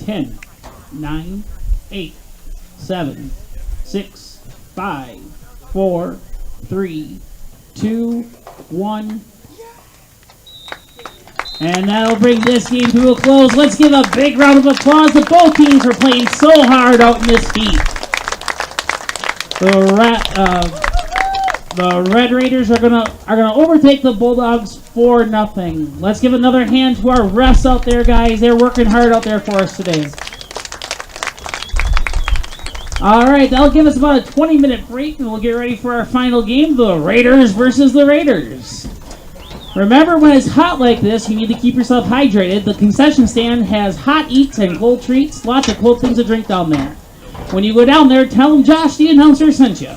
Ten, 9, 8, 7, 6, 5, 4, 3, 2, 1. And that'll bring this game to a close. Let's give a big round of applause to both teams for playing so hard out in this heat. The Red Raiders are gonna overtake the Bulldogs 4-0. Let's give another hand to our refs out there, guys. They're working hard out there for us today. All right, that'll give us about a 20-minute break, and we'll get ready for our final game: the Raiders versus the Raiders. Remember, when it's hot like this, you need to keep yourself hydrated. The concession stand has hot eats and cold treats, lots of cold things to drink down there. When you go down there, tell them Josh, the announcer, sent you.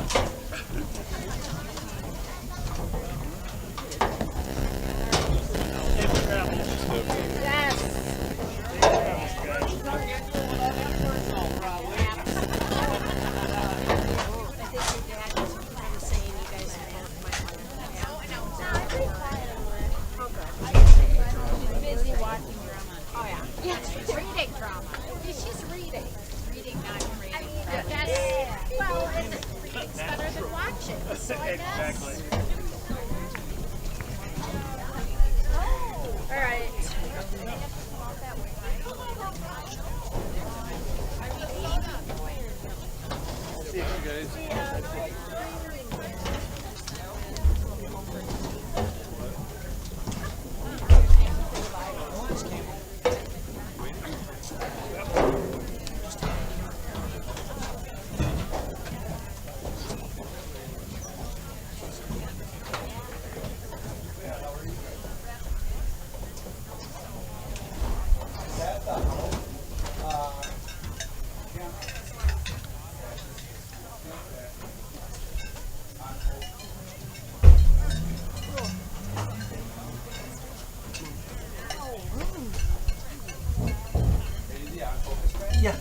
Yeah.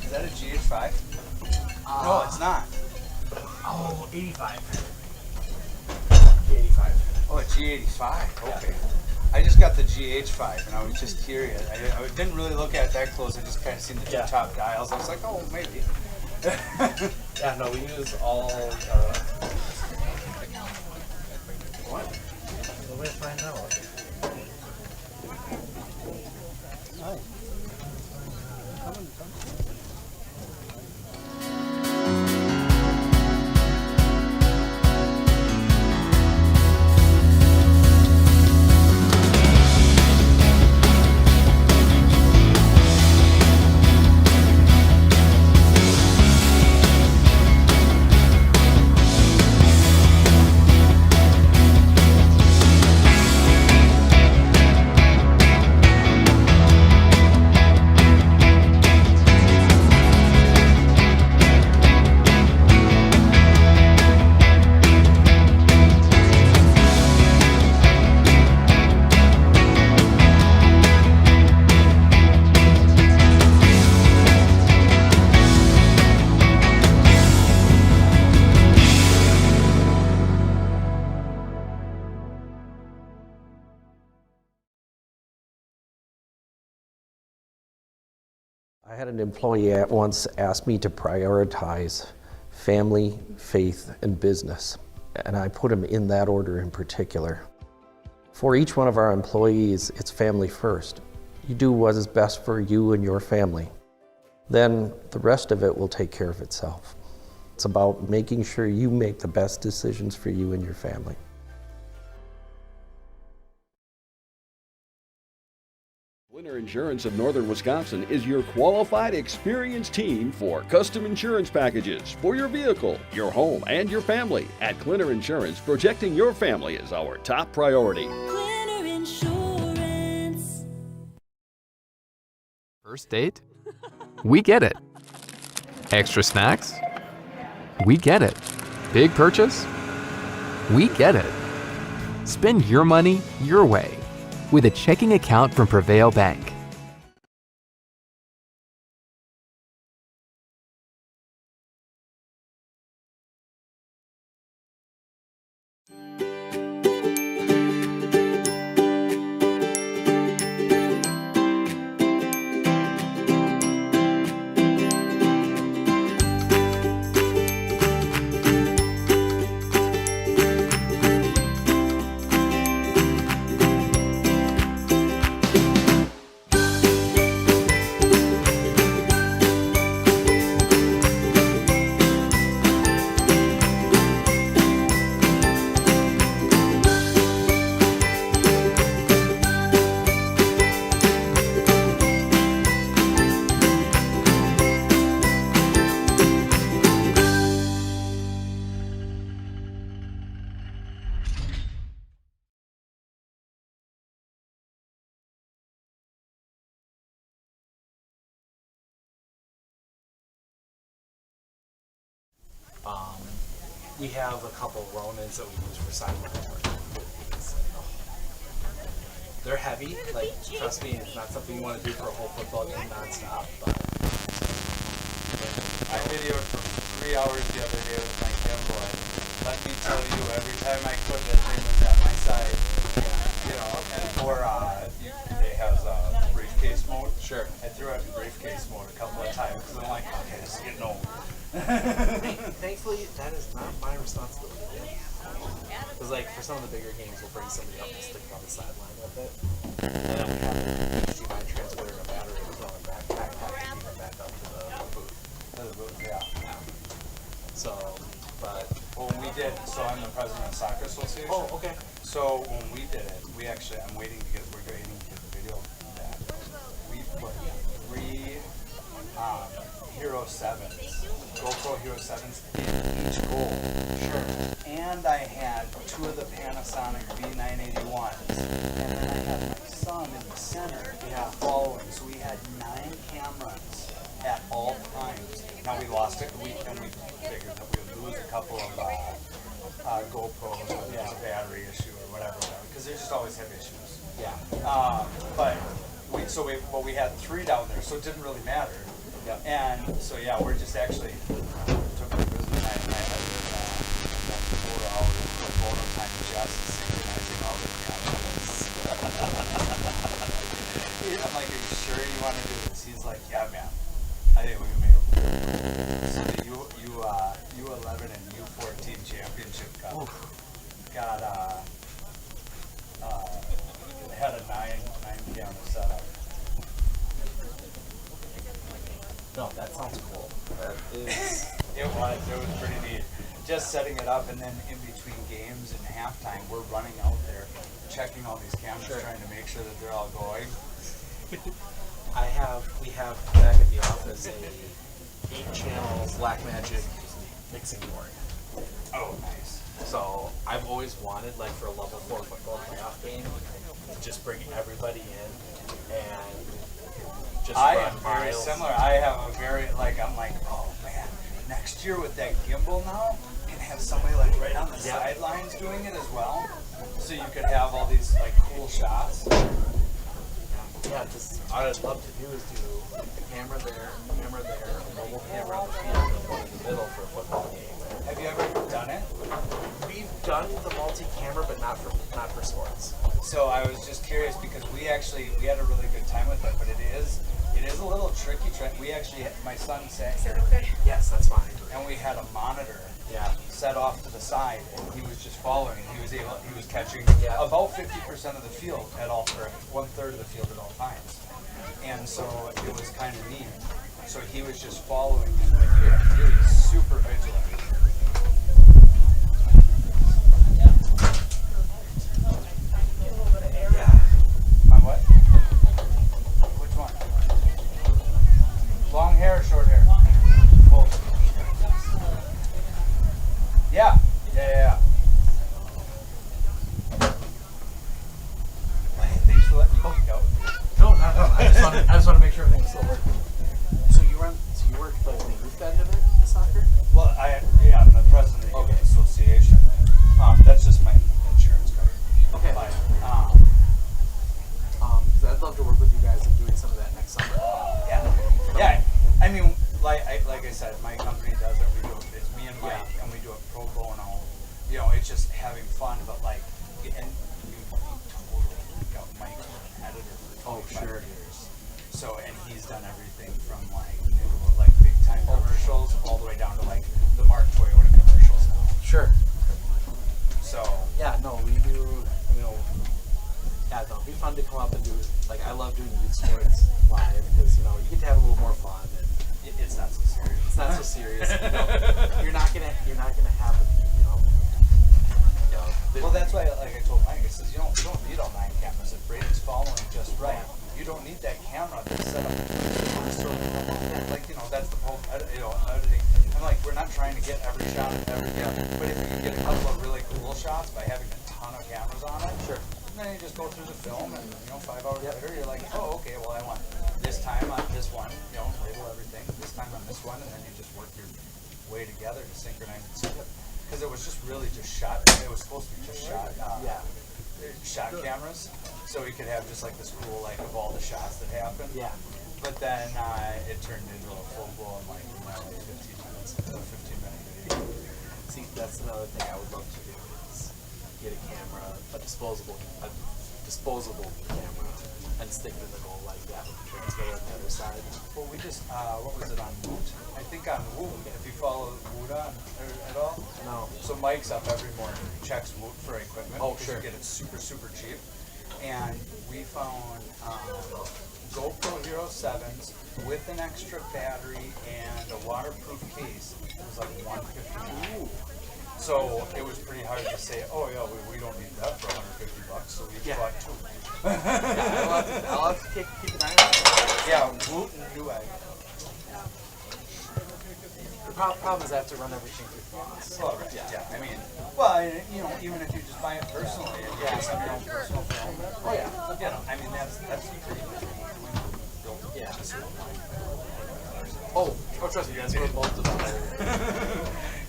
Is that a GH5? No, it's not. Oh, 85. G85. Oh, a G85. Okay. I just got the GH5, and I was just curious. I didn't really look at it that close. I just kind of seen the two top dials. I was like, oh, maybe. Yeah, no, we use all. What? The way to find out. Nice. I had an employee at once ask me to prioritize family, faith, and business, and I put them in that order in particular. For each one of our employees, it's family first. You do what is best for you and your family. Then the rest of it will take care of itself. It's about making sure you make the best decisions for you and your family. Clinner Insurance of Northern Wisconsin is your qualified, experienced team for custom insurance packages for your vehicle, your home, and your family. At Clinner Insurance, protecting your family is our top priority. Clinner Insurance. First date? We get it. Extra snacks? We get it. Big purchase? We get it. Spend your money your way with a checking account from Prevail Bank. We have a couple Ronins that we use for sideline work with these. They're heavy, like, trust me, it's not something you want to do for a whole football game nonstop, but I videoed for 3 hours the other day with my gimbal, and let me tell you, every time I could, that thing was at my side. You know, and for it has briefcase mode. sure. I threw it in briefcase mode a couple of times because I'm like, okay, this is getting old. Thankfully, that is not my responsibility. Because, like, for some of the bigger games, we'll bring somebody up and stick it on the sideline with it. And then we have a HDMI transmitter and a battery to throw in a backpack to keep it back up to the booth. Yeah. So, but... Well, when we did, so I'm the president of Soccer Association. Oh, okay. So when we did it, we're waiting to get the video back. We put 3 Hero 7s, GoPro Hero 7s in each goal. Sure. And I had 2 of the Panasonic V981s. And then I had my son in the center following. So we had 9 cameras at all times. Now we lost it, and we figured that we would lose a couple of GoPros or there's a battery issue or whatever, because they just always have issues. Yeah. But we had 3 down there, so it didn't really matter. Yep. And so yeah, we're just actually took the business night and I spent 4 hours of photo time just synchronizing all the cameras. I'm like, are you sure you want to do this? He's like, yeah, man. I think we can make it. So the U11 and U14 championship cup got had a 9 camera setup. No, that sounds cool. That is... It was pretty neat. Just setting it up, and then in between games and halftime, we're running out there, checking all these cameras, trying to make sure that they're all going. We have back at the office a 8-channel Blackmagic mixing board. Oh, nice. So I've always wanted, like, for a level 4 football playoff game, to just bring everybody in and just I run am very miles. similar. I have a very, I'm like, oh man, next year with that gimbal now, can have somebody like right on the sidelines doing it as well. So you could have all these like cool shots. Yeah, just what I'd love to do is do a camera there, a mobile camera on the field, and one in the middle for a football game. Have you ever done it? We've done the multi-camera, but not for sports. So I was just curious because we had a really good time with it, but it is a little tricky. We actually, my son sat here. Yes, that's fine. And we had a monitor set off to the side, and he was just following, and he was catching about 50% of the field at all, or 1/3 of the field at all times. And so it was kind of neat. So he was just following, and he was super vigilant. On what? Which one? Long hair or short hair? Both. Yeah. Hey, thanks for letting me go. No. I just want to make sure everything's still working. So you work like the youth end of it, the soccer? Well, I'm the president of the Youth Association. That's just my insurance card. Okay. But, I'd love to work with you guys in doing some of that next summer. Yeah. I mean, like I said, my company does it. It's me and Mike, and we do it pro bono. You know, it's just having fun. But like, and you totally, Mike's been an editor for 25 years. So, and he's done everything from like big time commercials all the way down to like the Mark Toyota commercials now. Sure. So We do. It'd be fun to come up and do. Like, I love doing youth sports live because you get to have a little more fun and it's not so serious. it's not so serious. You're not gonna have Well, that's why, like I told Mike, I says you don't need all 9 cameras. If Braden's following just right, you don't need that camera to set up. That's the whole editing. I'm like, we're not trying to get every shot, but if you can get a couple of really cool shots by having a ton of cameras on it, Sure. then you just go through the film, and 5 hours later, you're like, oh, okay, well, I want this time on this one, label everything. This time on this one, and then you just work your way together to synchronize it. because it was just really just shot. It was supposed to be just shot. Shot cameras, so we could have just like this cool like of all the shots that happened. Yeah. But then it turned into a full blown like 15 minutes, a 15-minute video. See, that's another thing I would love to do is get a camera, a disposable camera, and stick it in the goal like that with the transmitter on the other side. Well, we just what was it on Woot? I think on Woot. If you follow Woot on at all? No. So Mike's up every morning, checks Woot for equipment. Oh, because sure. You get it super cheap. And we found GoPro Hero 7s with an extra battery and a waterproof case. It was like $159. So it was pretty hard to say, oh yeah, we don't need that for $150, so we bought two. I'll have to keep an eye on it. Yeah, Woot and Newegg. The problem is I have to run everything through Foss. Well, right, yeah. I mean, well, you know, even if you just buy it personally, and you just have your own personal film. Oh yeah. You know, I mean, that's pretty much built. Yeah. To certain point. Oh, trust me, you guys put both of them.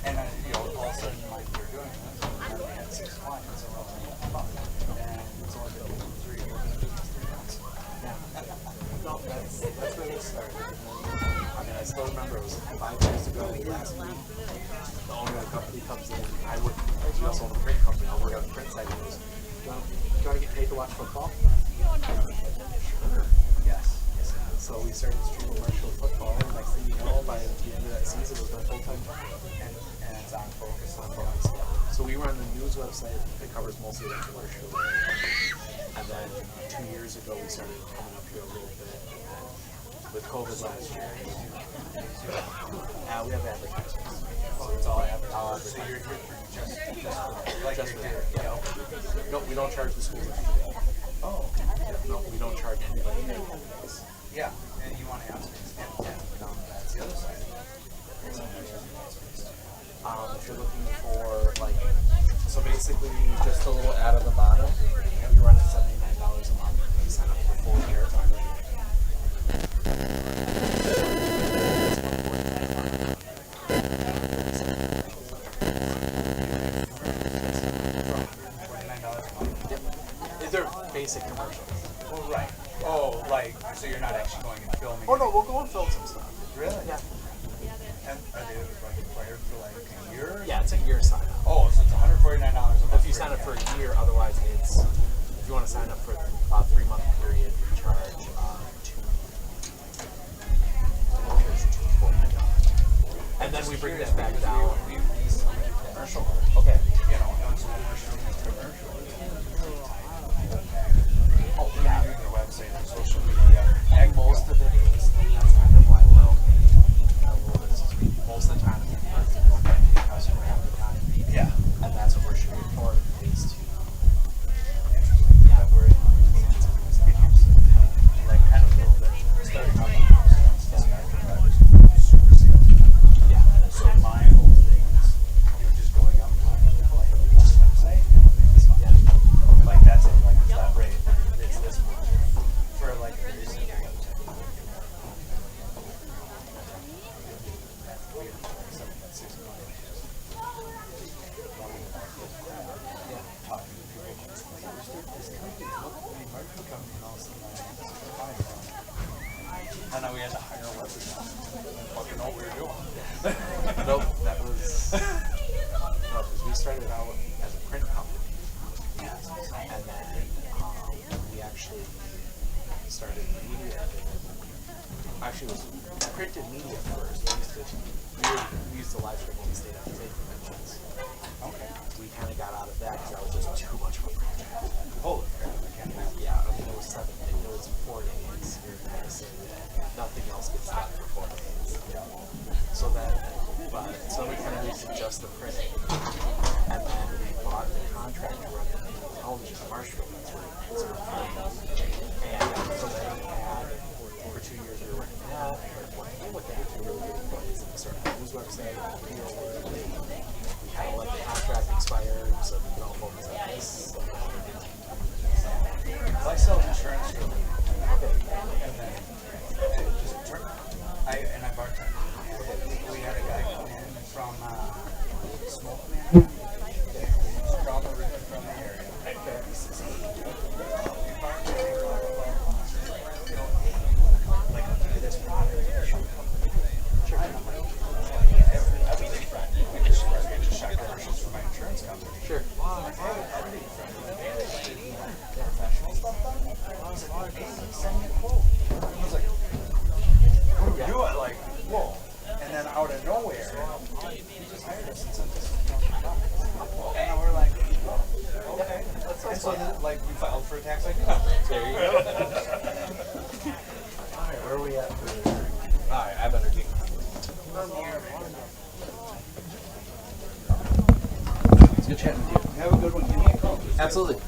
And you know, all of a sudden, like you're doing this, and we had 6 clients, and we're all like, fuck. And it's only been 3 months. No, that's where this started. I mean, I still remember it was 5 years ago last week. The owner of the company comes in. We also own a print company. I work on the print side. He goes, do you want to get paid to watch football? Sure. Yes. So we started streaming commercial football, and next thing you know, by the end of that season, it was my full-time job. And it's on focus. So we run the news website that covers mostly the commercial area. And then 2 years ago, we started coming up here a little bit. And with COVID last year, we have advertisers. So it's all advertising. So you're here for just like Just you're for here. yeah. No, we don't charge the schools. Oh. No, we don't charge anybody. Yeah, and you want to have space. That's the other side. If you're looking for like, so basically just a little ad at the bottom, we run at $79 a month. You sign up for a full year. They're basic commercials. Well, right. Oh, like, so you're not actually going and filming? Oh no, we'll go and film some stuff. Really? Yeah. And are they like required for like a year? Yeah, it's a year sign up. Oh, so it's $149 a month. If you sign up for a year, otherwise it's, if you want to sign up for a 3-month period, we charge $249. And then we bring that back down. We use commercial. Okay. You know, commercial. Oh, yeah. Doing their website and social media. And most of it is, and that's kind of why we're okay. Most of the time, the customer half the time. Yeah. And that's what we're shooting for, is to, Yeah, we're in like kind of a little bit starting off on super sales. yeah. So my whole thing is you're just going up and like website, this much. Yeah. Like that's it, like it's that rate. It's this much. For like a very simple website. We have 6 clients. Talking to people. This company, marketing company, and all of a sudden and then we had to hire a web designer. Fucking know what we were doing. Nope, that was, no, because we started out as a print company. And then we actually started media. Actually, it was printed media first. We used to live stream when we stayed at the state conventions. Okay. We kind of got out of that because that was just too much of a project. Holy crap, I can't imagine. Yeah, I mean, it was 4 days here in Madison. Nothing else gets done for 4 days. So then we kind of moved to just the printing. And then we insurance company. Sure. Professional stuff done? He's like, hey, send me a quote. I was like, what do we do? Like, whoa. And then out of nowhere, he just hired us and sent us $1,000. And we're like, oh, okay. And so then, like, we filed for a tax ID number. There you go. Alright, where are we at? Alright, I better keep. It's good chatting with you. Have a good one. Give me a call. Absolutely.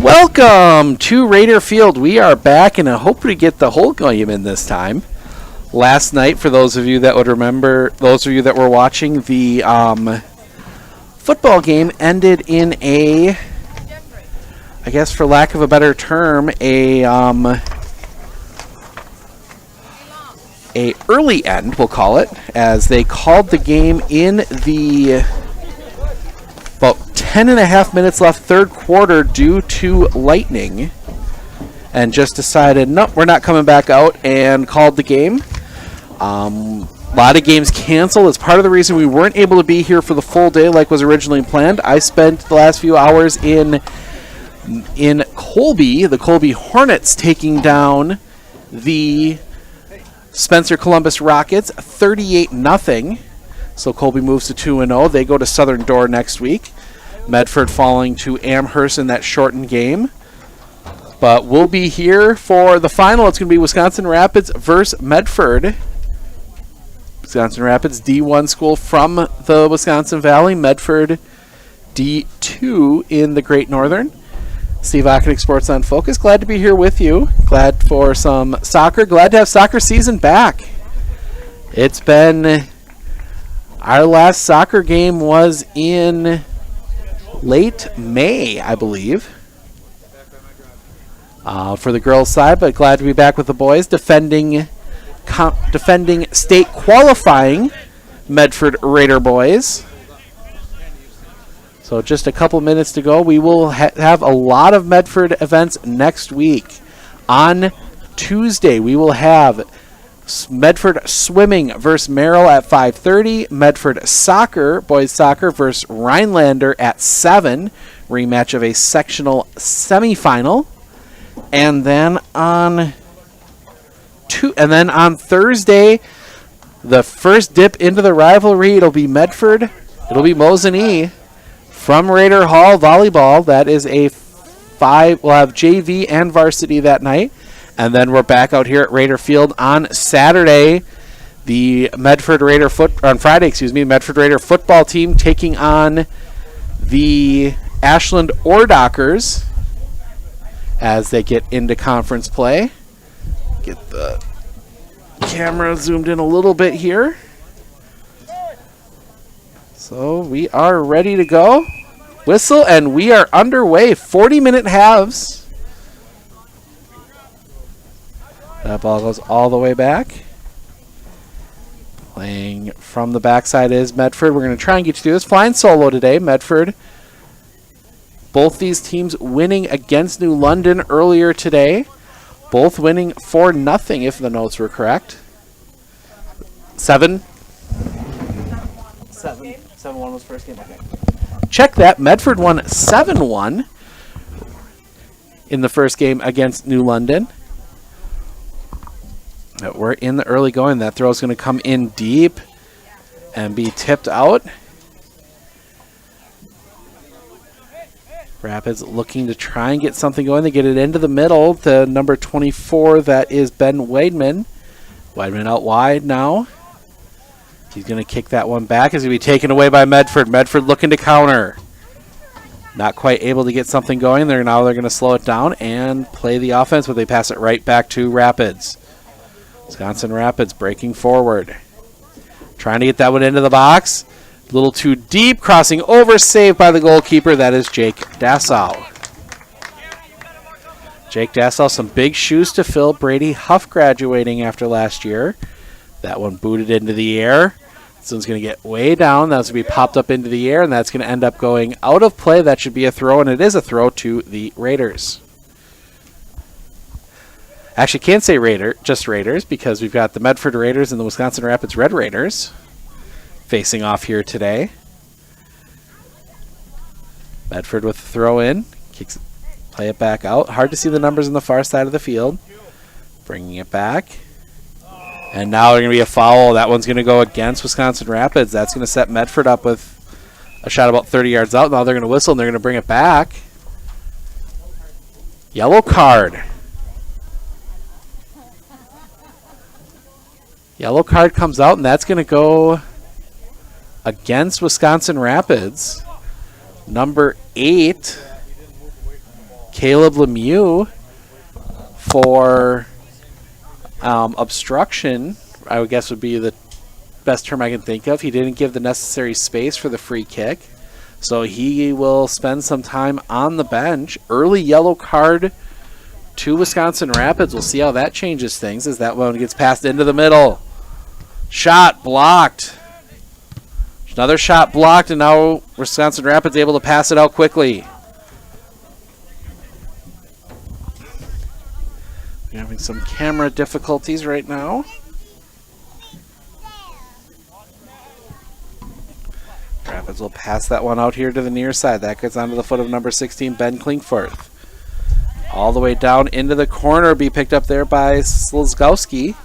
Welcome to Raider Field. We are back, and I hope to get the whole game in this time. Last night, for those of you that would remember, those of you that were watching, the football game ended in a, I guess for lack of a better term, a early end, we'll call it, as they called the game in the about 10 and a half minutes left third quarter due to lightning, and just decided, nope, we're not coming back out, and called the game. A lot of games canceled. It's part of the reason we weren't able to be here for the full day like was originally planned. I spent the last few hours in Colby, the Colby Hornets taking down the Spencer Columbus Rockets 38-0. So Colby moves to 2-0. They go to Southern Door next week. Medford falling to Amherst in that shortened game. But we'll be here for the final. It's going to be Wisconsin Rapids versus Medford. Wisconsin Rapids, D1 school from the Wisconsin Valley. Medford, D2 in the Great Northern. Steve Ockenick, Sports on Focus. Glad to be here with you. Glad for some soccer. Glad to have soccer season back. It's been... Our last soccer game was in late May, I believe, for the girls' side, but glad to be back with the boys, defending state qualifying Medford Raider boys. So just a couple minutes to go. We will have a lot of Medford events next week. On Tuesday, we will have Medford swimming versus Merrill at 5:30. Medford soccer, boys soccer versus Rhinelander at 7. Rematch of a sectional semifinal. And then on Thursday, the first dip into the rivalry. It'll be Medford. It'll be Mosinee from Raider Hall volleyball. That is a 5. We'll have JV and varsity that night. And then we're back out here at Raider Field on Saturday. The Medford Raider Medford Raider football team taking on the Ashland Ordockers as they get into conference play. Get the camera zoomed in a little bit here. So we are ready to go. Whistle, and we are underway. 40-minute halves. That ball goes all the way back. Playing from the backside is Medford. We're going to try and get you through this. Flying solo today, Medford. Both these teams winning against New London earlier today. Both winning 4-0 if the notes were correct. 7. 7-1 was first game. Okay. Check that. Medford won 7-1 in the first game against New London. We're in the early going. That throw is going to come in deep and be tipped out. Rapids looking to try and get something going. They get it into the middle to number 24. That is Ben Weidman. Weidman out wide now. He's going to kick that one back. It's going to be taken away by Medford. Medford looking to counter. Not quite able to get something going. They're going to slow it down and play the offense, but they pass it right back to Rapids. Wisconsin Rapids breaking forward. Trying to get that one into the box. A little too deep. Crossing over. Saved by the goalkeeper. That is Jake Dassow. Jake Dassow, some big shoes to fill. Brady Huff graduating after last year. That one booted into the air. This one's going to get way down. That's going to be popped up into the air, and that's going to end up going out of play. That should be a throw, and it is a throw to the Raiders. Actually, can't say just Raiders, because we've got the Medford Raiders and the Wisconsin Rapids Red Raiders facing off here today. Medford with the throw in. Kicks, play it back out. Hard to see the numbers on the far side of the field. Bringing it back. And now there's going to be a foul. That one's going to go against Wisconsin Rapids. That's going to set Medford up with a shot about 30 yards out. Now they're going to whistle and they're going to bring it back. Yellow card. Yellow card comes out, and that's going to go against Wisconsin Rapids. Number 8, Caleb Lemieux, for obstruction, I would guess would be the best term I can think of. He didn't give the necessary space for the free kick, so he will spend some time on the bench. Early yellow card to Wisconsin Rapids. We'll see how that changes things as that one gets passed into the middle. Shot blocked. Another shot blocked, and now Wisconsin Rapids able to pass it out quickly. We're having some camera difficulties right now. Rapids will pass that one out here to the near side. That gets onto the foot of number 16, Ben Klingforth. All the way down into the corner, be picked up there by Slizgowski.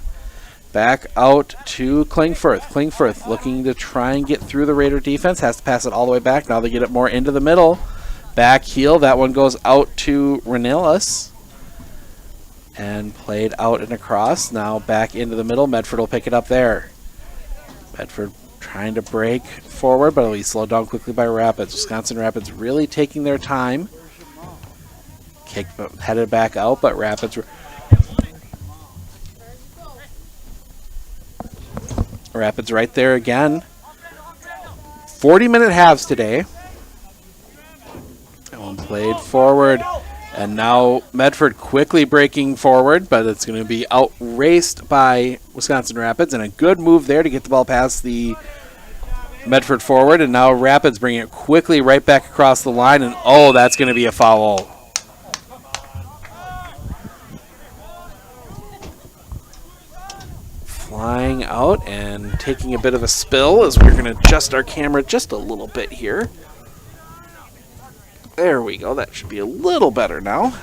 Back out to Klingforth. Klingforth looking to try and get through the Raider defense. Has to pass it all the way back. Now they get it more into the middle. Back heel. That one goes out to Renelis. And played out and across. Now back into the middle. Medford will pick it up there. Medford trying to break forward, but it'll be slowed down quickly by Rapids. Wisconsin Rapids really taking their time. Kick headed back out, but Rapids... Rapids right there again. 40-minute halves today. That one played forward. And now Medford quickly breaking forward, but it's going to be outraced by Wisconsin Rapids. And a good move there to get the ball past the Medford forward. And now Rapids bringing it quickly right back across the line. And oh, that's going to be a foul. Flying out and taking a bit of a spill as we're going to adjust our camera just a little bit here. There we go. That should be a little better now.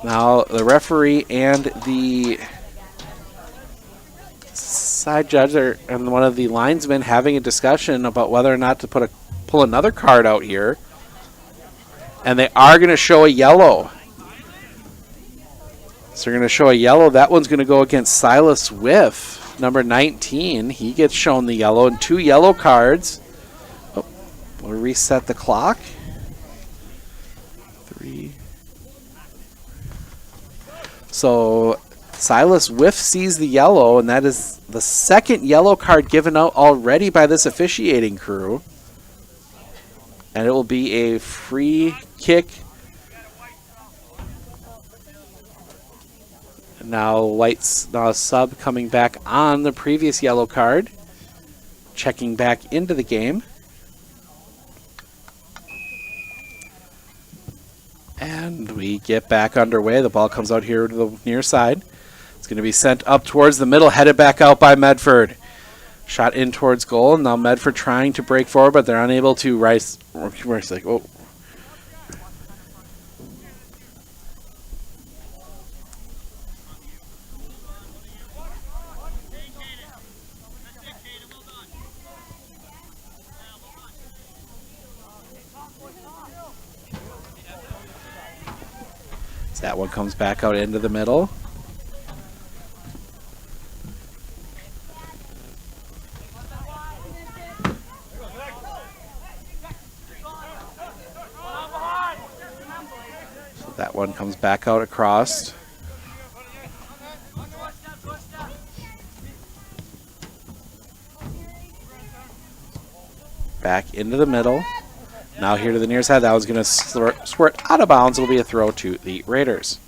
Now the referee and the side judge and one of the linesmen having a discussion about whether or not to pull another card out here. And they are going to show a yellow. So they're going to show a yellow. That one's going to go against Silas Whiff, number 19. He gets shown the yellow, and 2 yellow cards. Oh, we'll reset the clock. 3. So Silas Whiff sees the yellow, and that is the second yellow card given out already by this officiating crew. And it will be a free kick. Now a sub coming back on the previous yellow card. Checking back into the game. And we get back underway. The ball comes out here to the near side. It's going to be sent up towards the middle, headed back out by Medford. Shot in towards goal. Now Medford trying to break forward, but they're unable to rise. Oh. That one comes back out into the middle. So that one comes back out across. Back into the middle. Now here to the near side. That one's going to squirt out of bounds. It'll be a throw to the Raiders.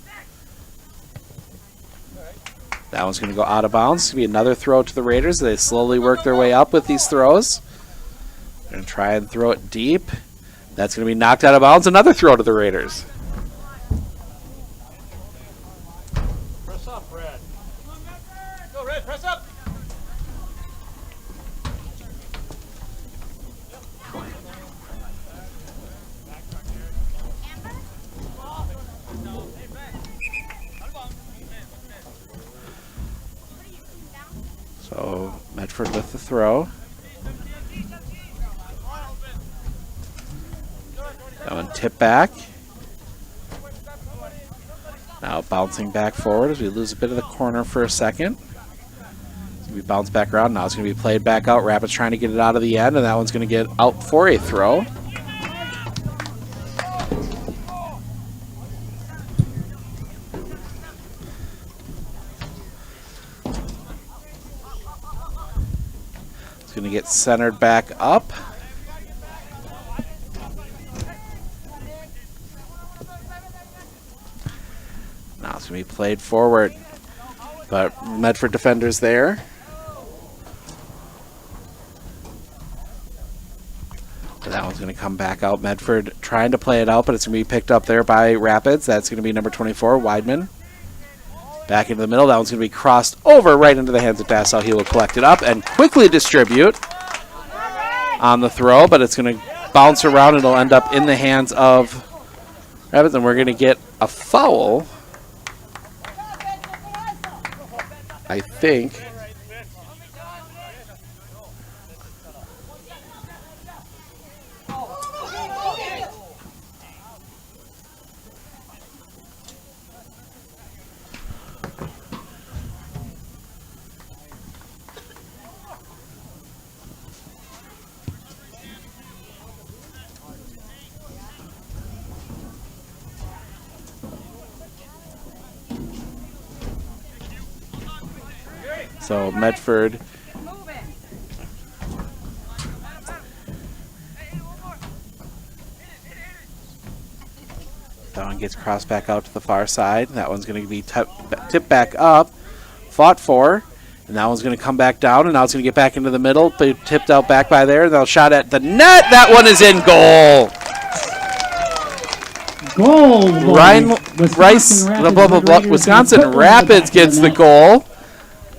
That one's going to go out of bounds. It's going to be another throw to the Raiders. They slowly work their way up with these throws. They're going to try and throw it deep. That's going to be knocked out of bounds. Another throw to the Raiders. up, Red. Go, Red, press up. So Medford with the throw. That one tip back. Now bouncing back forward as we lose a bit of the corner for a second. We bounce back around. Now it's going to be played back out. Rapids trying to get it out of the end, and that one's going to get out for a throw. It's going to get centered back up. Now it's going to be played forward, but Medford defenders there. But that one's going to come back out. Medford trying to play it out, but it's going to be picked up there by Rapids. That's going to be number 24, Weidman. Back into the middle. That one's going to be crossed over right into the hands of Dassau. He will collect it up and quickly distribute on the throw, but it's going to bounce around. It'll end up in the hands of Rapids, and we're going to get a foul, I think. So Medford that one gets crossed back out to the far side. That one's going to be tipped back up, fought for, and that one's going to come back down, and now it's going to get back into the middle. They tipped out back by there. They'll shot at the net. That one is in goal. Goal. Wisconsin Rapids gets the goal.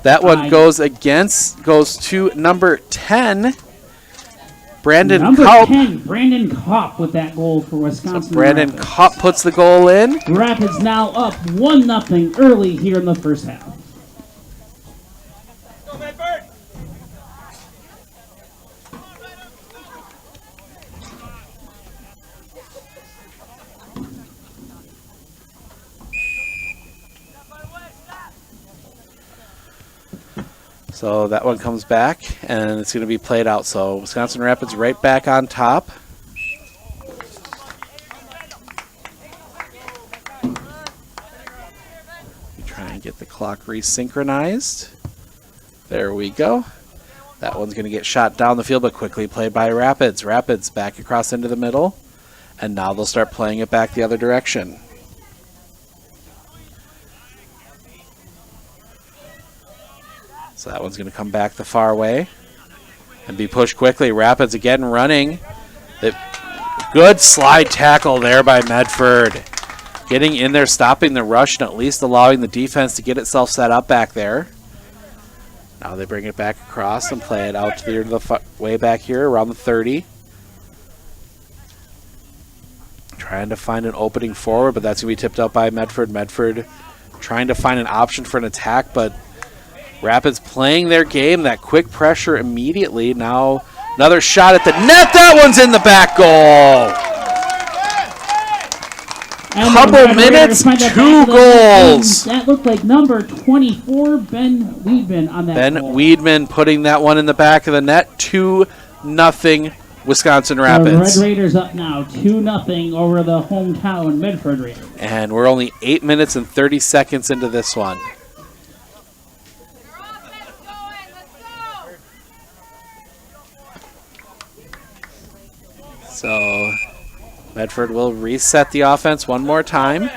That one goes to number 10, Brandon Number Kaup. 10, Brandon Kaup with that goal for Wisconsin. So Brandon Rapids. Kaup puts the goal in. Rapids now up 1-0 early here in the first half. Go, Medford. So that one comes back, and it's going to be played out. So Wisconsin Rapids right back on top. We try and get the clock resynchronized. There we go. That one's going to get shot down the field, but quickly played by Rapids. Rapids back across into the middle, and now they'll start playing it back the other direction. So that one's going to come back the far way and be pushed quickly. Rapids again running. Good slide tackle there by Medford. Getting in there, stopping the rush, and at least allowing the defense to get itself set up back there. Now they bring it back across and play it out to the way back here around the 30. Trying to find an opening forward, but that's going to be tipped up by Medford. Medford trying to find an option for an attack, but Rapids playing their game, that quick pressure immediately. Now another shot at the net. That one's in the back goal. Couple minutes, 2 goals. That looked like number 24, Ben Weidman on that Ben goal. Weidman putting that one in the back of the net. 2-0 Wisconsin Rapids. The Red Raiders up now, 2-0 over the hometown Medford Raiders. And we're only 8 minutes and 30 seconds into this one. So Medford will reset the offense one more time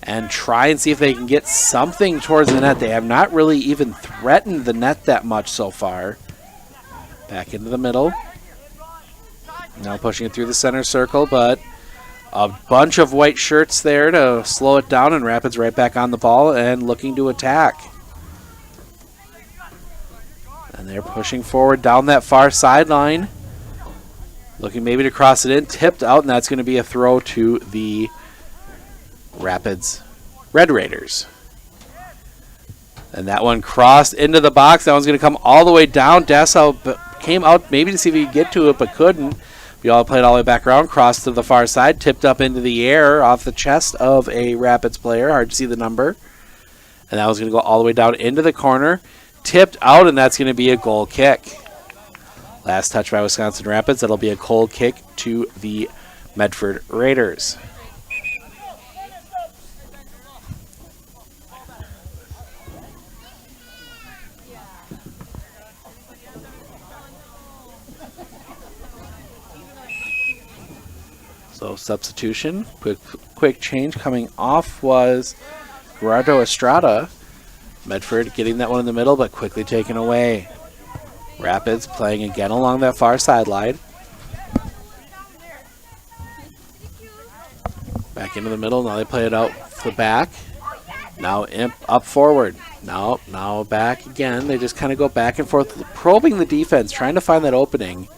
and try and see if they can get something towards the net. They have not really even threatened the net that much so far. Back into the middle. Now pushing it through the center circle, but A bunch of white shirts there to slow it down, and Rapids right back on the ball and looking to attack. And they're pushing forward down that far sideline. Looking maybe to cross it in, tipped out, and that's going to be a throw to the Rapids Red Raiders. And that one crossed into the box. That one's going to come all the way down. Dassau came out maybe to see if he could get to it, but couldn't. We all played all the way back around, crossed to the far side, tipped up into the air off the chest of a Rapids player. Hard to see the number. And that was going to go all the way down into the corner. Tipped out, and that's going to be a goal kick. Last touch by Wisconsin Rapids. That'll be a goal kick to the Medford Raiders. So substitution, quick change coming off was Gerardo Estrada. Medford getting that one in the middle, but quickly taken away. Rapids playing again along that far sideline. Back into the middle. Now they play it out the back. Now Imp up forward. Now back again. They just kind of go back and forth, probing the defense, trying to find that opening.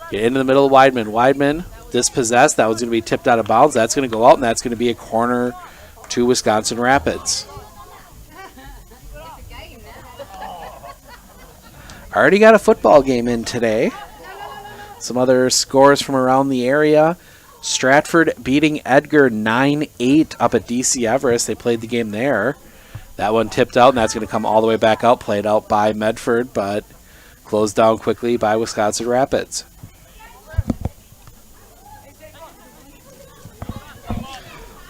Get into the middle of Weidman. Weidman dispossessed. That was going to be tipped out of bounds. That's going to go out, and that's going to be a corner to Wisconsin Rapids. Already got a football game in today. Some other scores from around the area. Stratford beating Edgar 9-8 up at DC Everest. They played the game there. That one tipped out, and that's going to come all the way back out. Played out by Medford, but closed down quickly by Wisconsin Rapids.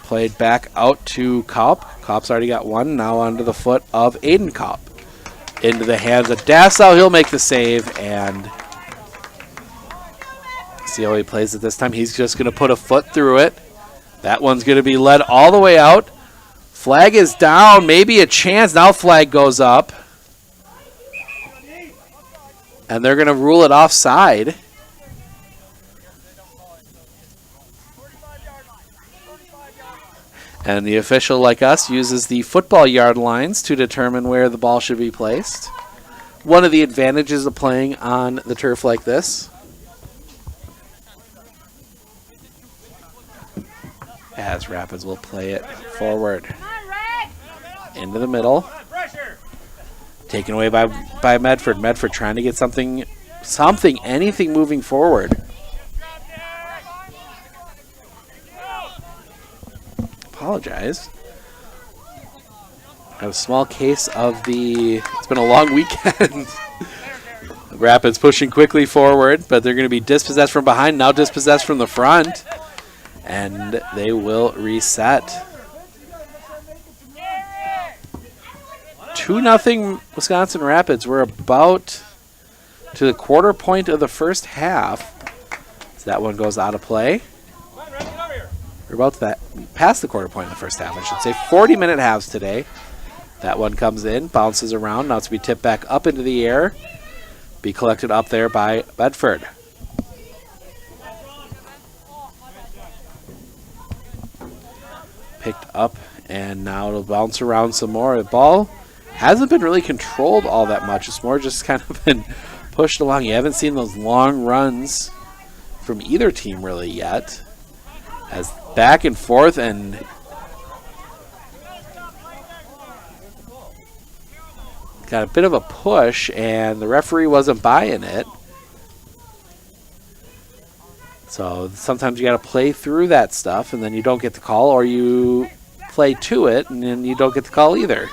Played back out to Kopp. Kopp's already got one. Now onto the foot of Aiden Kopp. Into the hands of Dassau. He'll make the save, and see how he plays it this time. He's just going to put a foot through it. That one's going to be led all the way out. Flag is down. Maybe a chance. Now flag goes up. And they're going to rule it offside. And the official, like us, uses the football yard lines to determine where the ball should be placed. One of the advantages of playing on the turf like this. As Rapids will play it forward. Into the middle. Taken away by Medford. Medford trying to get anything moving forward. Apologize. I have a small case of it's been a long weekend. Rapids pushing quickly forward, but they're going to be dispossessed from behind, now dispossessed from the front. And they will reset. 2-0 Wisconsin Rapids. We're about to the quarter point of the first half. So that one goes out of play. We're about to past the quarter point in the first half, I should say. 40-minute halves today. That one comes in, bounces around. Now it's to be tipped back up into the air. Be collected up there by Medford. Picked up, and now it'll bounce around some more. The ball hasn't been really controlled all that much. It's more just kind of been pushed along. You haven't seen those long runs from either team really yet. As back and forth, and got a bit of a push, and the referee wasn't buying it. So sometimes you got to play through that stuff, and then you don't get the call, or you play to it, and then you don't get the call either.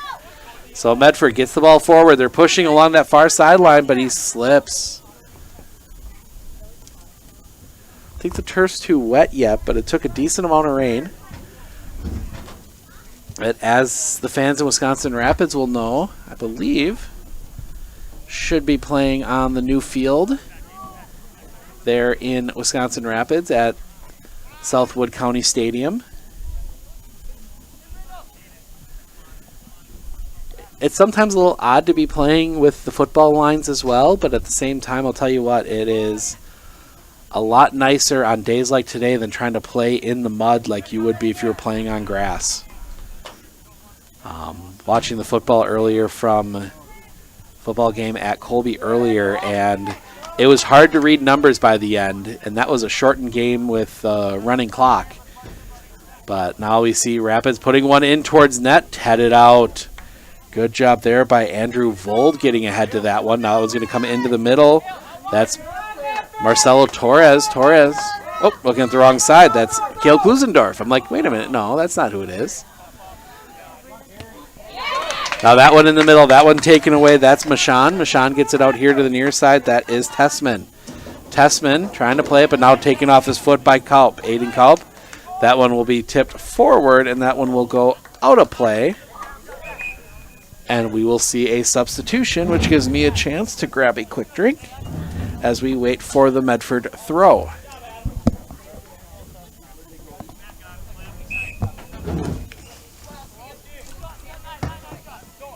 So Medford gets the ball forward. They're pushing along that far sideline, but he slips. I think the turf's too wet yet, but it took a decent amount of rain. But as the fans in Wisconsin Rapids will know, I believe, should be playing on the new field there in Wisconsin Rapids at Southwood County Stadium. It's sometimes a little odd to be playing with the football lines as well, but at the same time, I'll tell you what, it is a lot nicer on days like today than trying to play in the mud like you would be if you were playing on grass. Watching the football earlier from football game at Colby earlier, and it was hard to read numbers by the end, and that was a shortened game with running clock. But now we see Rapids putting one in towards net, headed out. Good job there by Andrew Vold getting ahead to that one. Now it's going to come into the middle. That's Marcelo Torres. Oh, looking at the wrong side. That's Kale Klusendorf. I'm like, wait a minute. No, that's not who it is. Now that one in the middle, that one taken away, that's Mashan. Mashan gets it out here to the near side. That is Tessman. Tessman trying to play it, but now taken off his foot by Kalp. Aiden Kalp. That one will be tipped forward, and that one will go out of play. And we will see a substitution, which gives me a chance to grab a quick drink as we wait for the Medford throw.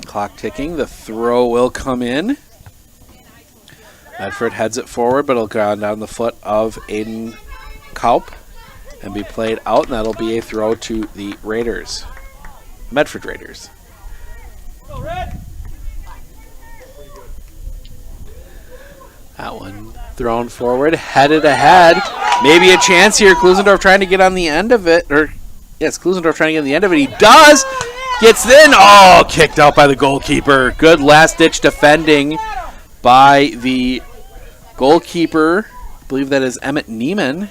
Clock ticking. The throw will come in. Medford heads it forward, but it'll go down the foot of Aiden Kalp and be played out, and that'll be a throw to the Raiders. Medford Raiders. That one thrown forward, headed ahead. Maybe a chance here. Klusendorf trying to get on the end of it. Klusendorf trying to get on the end of it. He does. Gets in. Oh, kicked out by the goalkeeper. Good last-ditch defending by the goalkeeper. I believe that is Emmett Neiman.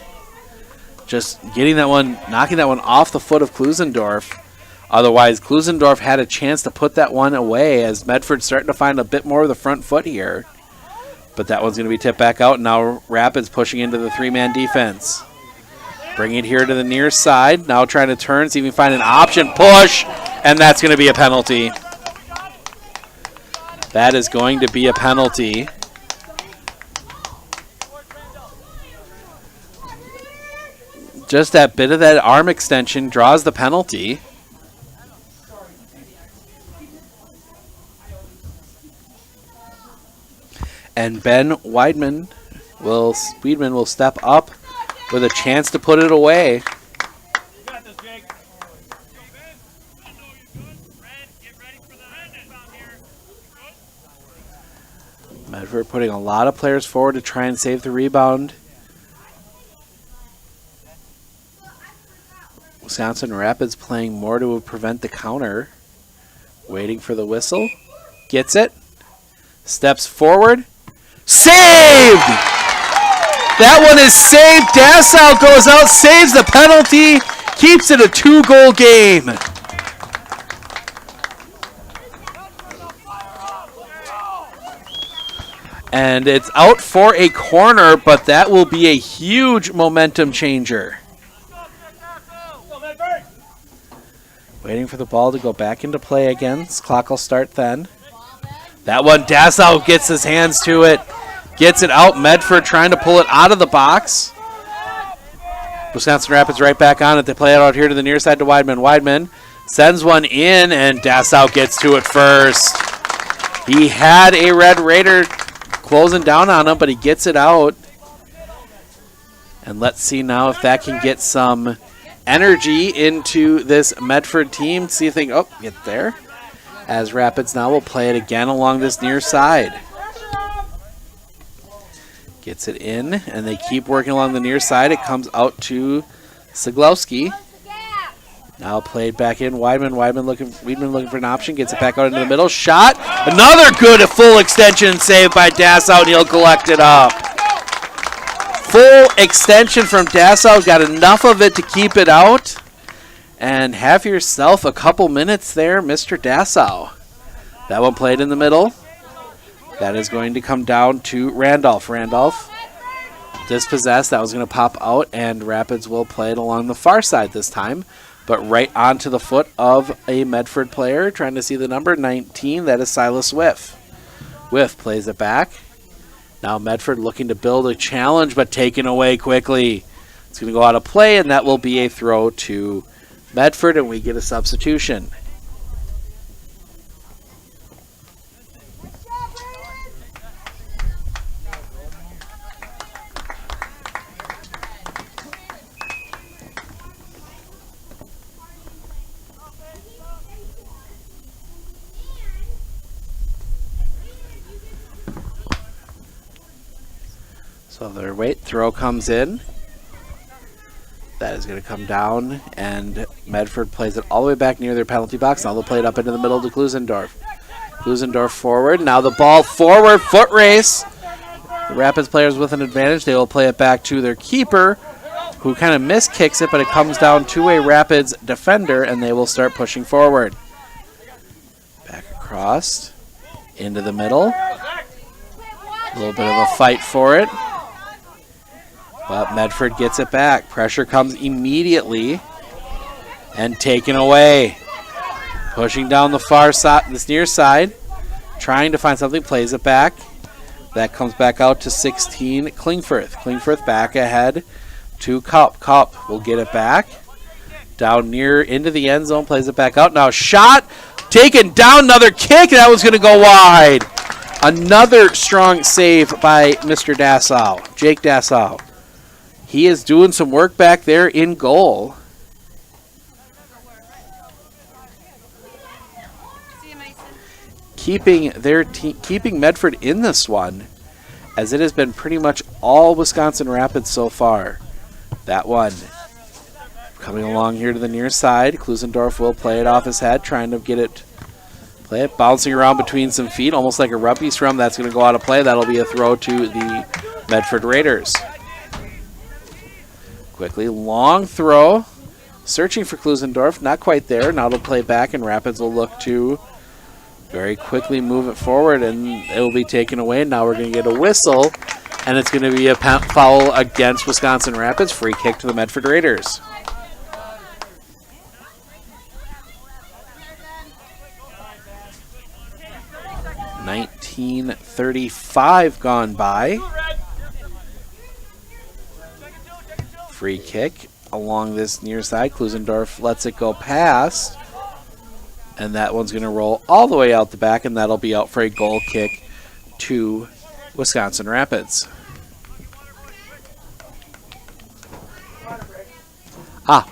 Just getting that one, knocking that one off the foot of Klusendorf. Otherwise, Klusendorf had a chance to put that one away as Medford's starting to find a bit more of the front foot here. But that one's going to be tipped back out. Now Rapids pushing into the three-man defense. Bringing it here to the near side. Now trying to turn, see if we can find an option. Push! And that's going to be a penalty. That is going to be a penalty. Just that bit of that arm extension draws the penalty. And Ben Weidman will step up with a chance to put it away. Medford putting a lot of players forward to try and save the rebound. Wisconsin Rapids playing more to prevent the counter. Waiting for the whistle. Gets it. Steps forward. Saved! That one is saved. Dassau goes out, saves the penalty, keeps it a 2-goal game. And it's out for a corner, but that will be a huge momentum changer. Waiting for the ball to go back into play again. This clock will start then. That one, Dassau gets his hands to it. Gets it out. Medford trying to pull it out of the box. Wisconsin Rapids right back on it. They play it out here to the near side to Weidman. Weidman sends one in, and Dassau gets to it first. He had a Red Raider closing down on him, but he gets it out. And let's see now if that can get some energy into this Medford team. See if they can, get there. As Rapids now will play it again along this near side. Gets it in, and they keep working along the near side. It comes out to Siglowski. Now played back in. Weidman looking for an option. Gets it back out into the middle. Shot. Another good full extension save by Dassau, and he'll collect it up. Full extension from Dassau. Got enough of it to keep it out. And have yourself a couple minutes there, Mr. Dassau. That one played in the middle. That is going to come down to Randolph. Randolph dispossessed. That was going to pop out, and Rapids will play it along the far side this time, but right onto the foot of a Medford player. Trying to see the number 19. That is Silas Whiff. Whiff plays it back. Now Medford looking to build a challenge, but taken away quickly. It's going to go out of play, and that will be a throw to Medford, and we get a substitution. So their throw comes in. That is going to come down, and Medford plays it all the way back near their penalty box. Now they'll play it up into the middle to Klusendorf. Klusendorf forward. Now the ball forward. Foot race. The Rapids players with an advantage. They will play it back to their keeper, who kind of miskicks it, but it comes down to a Rapids defender, and they will start pushing forward. Back across. Into the middle. A little bit of a fight for it. But Medford gets it back. Pressure comes immediately and taken away. Pushing down the far side, this near side, trying to find something, plays it back. That comes back out to 16, Klingfirth. Klingfirth back ahead to Cup. Cup will get it back. Down near into the end zone, plays it back out. Now shot, taken down, another kick, that was going to go wide. Another strong save by Mr. Dassow, Jake Dassow. He is doing some work back there in goal. Keeping Medford in this one, as it has been pretty much all Wisconsin Rapids so far. That one coming along here to the near side. Klusendorf will play it off his head, trying to get it, play it, bouncing around between some feet, almost like a rugby scrum. That's going to go out of play. That'll be a throw to the Medford Raiders. Quickly, long throw, searching for Klusendorf, not quite there. Now it'll play back, and Rapids will look to very quickly move it forward, and it will be taken away. Now we're going to get a whistle, and it's going to be a foul against Wisconsin Rapids. Free kick to the Medford Raiders. .1935 gone by. Free kick along this near side. Klusendorf lets it go past. And that one's going to roll all the way out the back, and that'll be out for a goal kick to Wisconsin Rapids.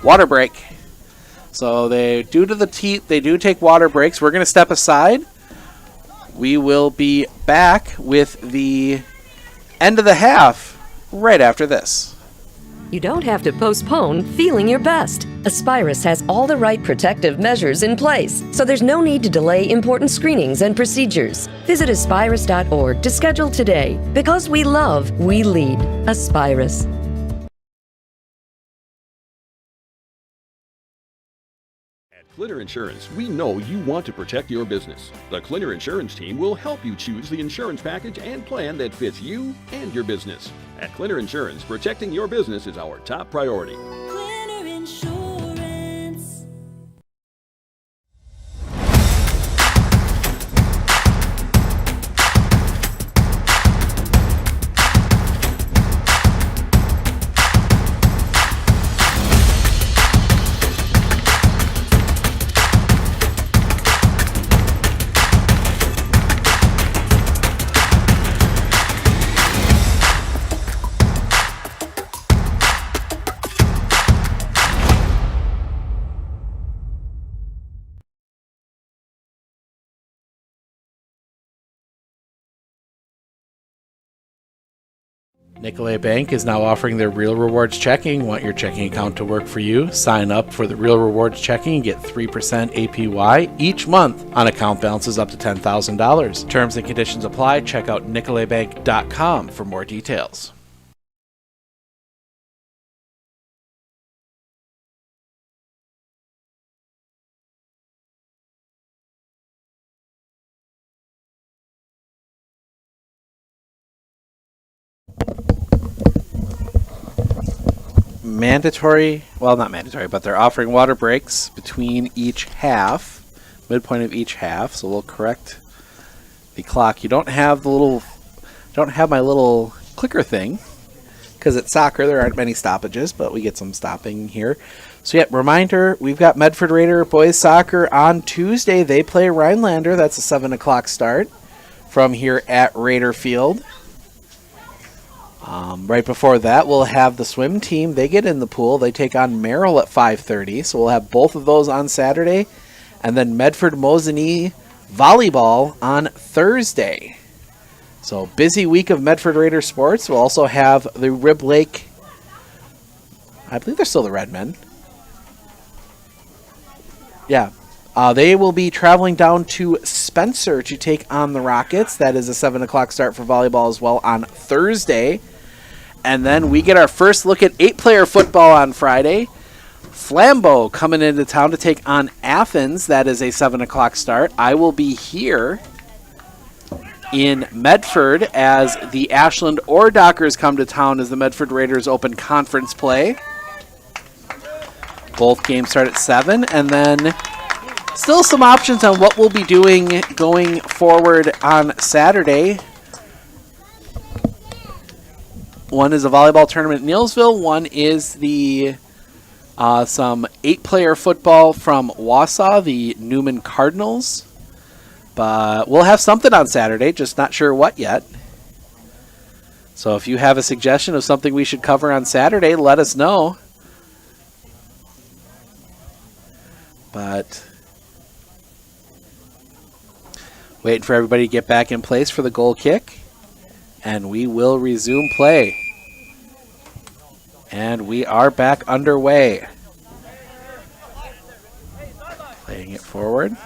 Water break. So they, due to the heat, they do take water breaks. We're going to step aside. We will be back with the end of the half right after this. You don't have to postpone feeling your best. Aspirus has all the right protective measures in place, so there's no need to delay important screenings and procedures. Visit aspirus.org to schedule today. Because we love, we lead. Aspirus. Clitter Insurance, we know you want to protect your business. The Clitter Insurance team will help you choose the insurance package and plan that fits you and your business. At Clitter Insurance, protecting your business is our top priority. Cleaner Insurance. Nicolay Bank is now offering their Real Rewards checking. Want your checking account to work for you? Sign up for the Real Rewards checking and get 3% APY each month on account balances up to $10,000. Terms and conditions apply. Check out nicolaybank.com for more details. Mandatory, well, not mandatory, but they're offering water breaks between each half, midpoint of each half. So we'll correct the clock. You don't have my little clicker thing because it's soccer. There aren't many stoppages, but we get some stopping here. So yeah, reminder: we've got Medford Raider boys soccer on Tuesday. They play Rhinelander. That's a 7 o'clock start from here at Raider Field. Right before that, we'll have the swim team. They get in the pool. They take on Merrill at 5:30. So we'll have both of those on Saturday. And then Medford Mosinee volleyball on Thursday. So busy week of Medford Raiders sports. We'll also have the Rib Lake. I believe they're still the Redmen. Yeah. They will be traveling down to Spencer to take on the Rockets. That is a 7 o'clock start for volleyball as well on Thursday. And then we get our first look at 8-player football on Friday. Flambeau coming into town to take on Athens. That is a 7 o'clock start. I will be here in Medford as the Ashland Ore Dockers come to town as the Medford Raiders open conference play. Both games start at 7, and then still some options on what we'll be doing going forward on Saturday. One is a volleyball tournament in Neilsville. One is the some 8-player football from Wausau, the Newman Cardinals. But we'll have something on Saturday, just not sure what yet. So if you have a suggestion of something we should cover on Saturday, let us know. But waiting for everybody to get back in place for the goal kick. And we will resume play. And we are back underway. Playing it forward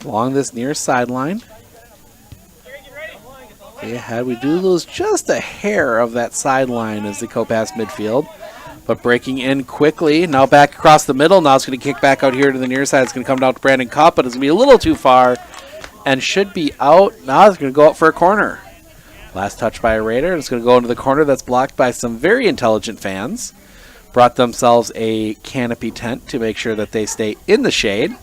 along this near sideline. Way ahead. We do lose just a hair of that sideline as they go past midfield. But breaking in quickly. Now back across the middle. Now it's going to kick back out here to the near side. It's going to come down to Brandon Kopp, but it's going to be a little too far and should be out. Now it's going to go up for a corner. Last touch by a Raider. It's going to go into the corner that's blocked by some very intelligent fans. Brought themselves a canopy tent to make sure that they stay in the shade.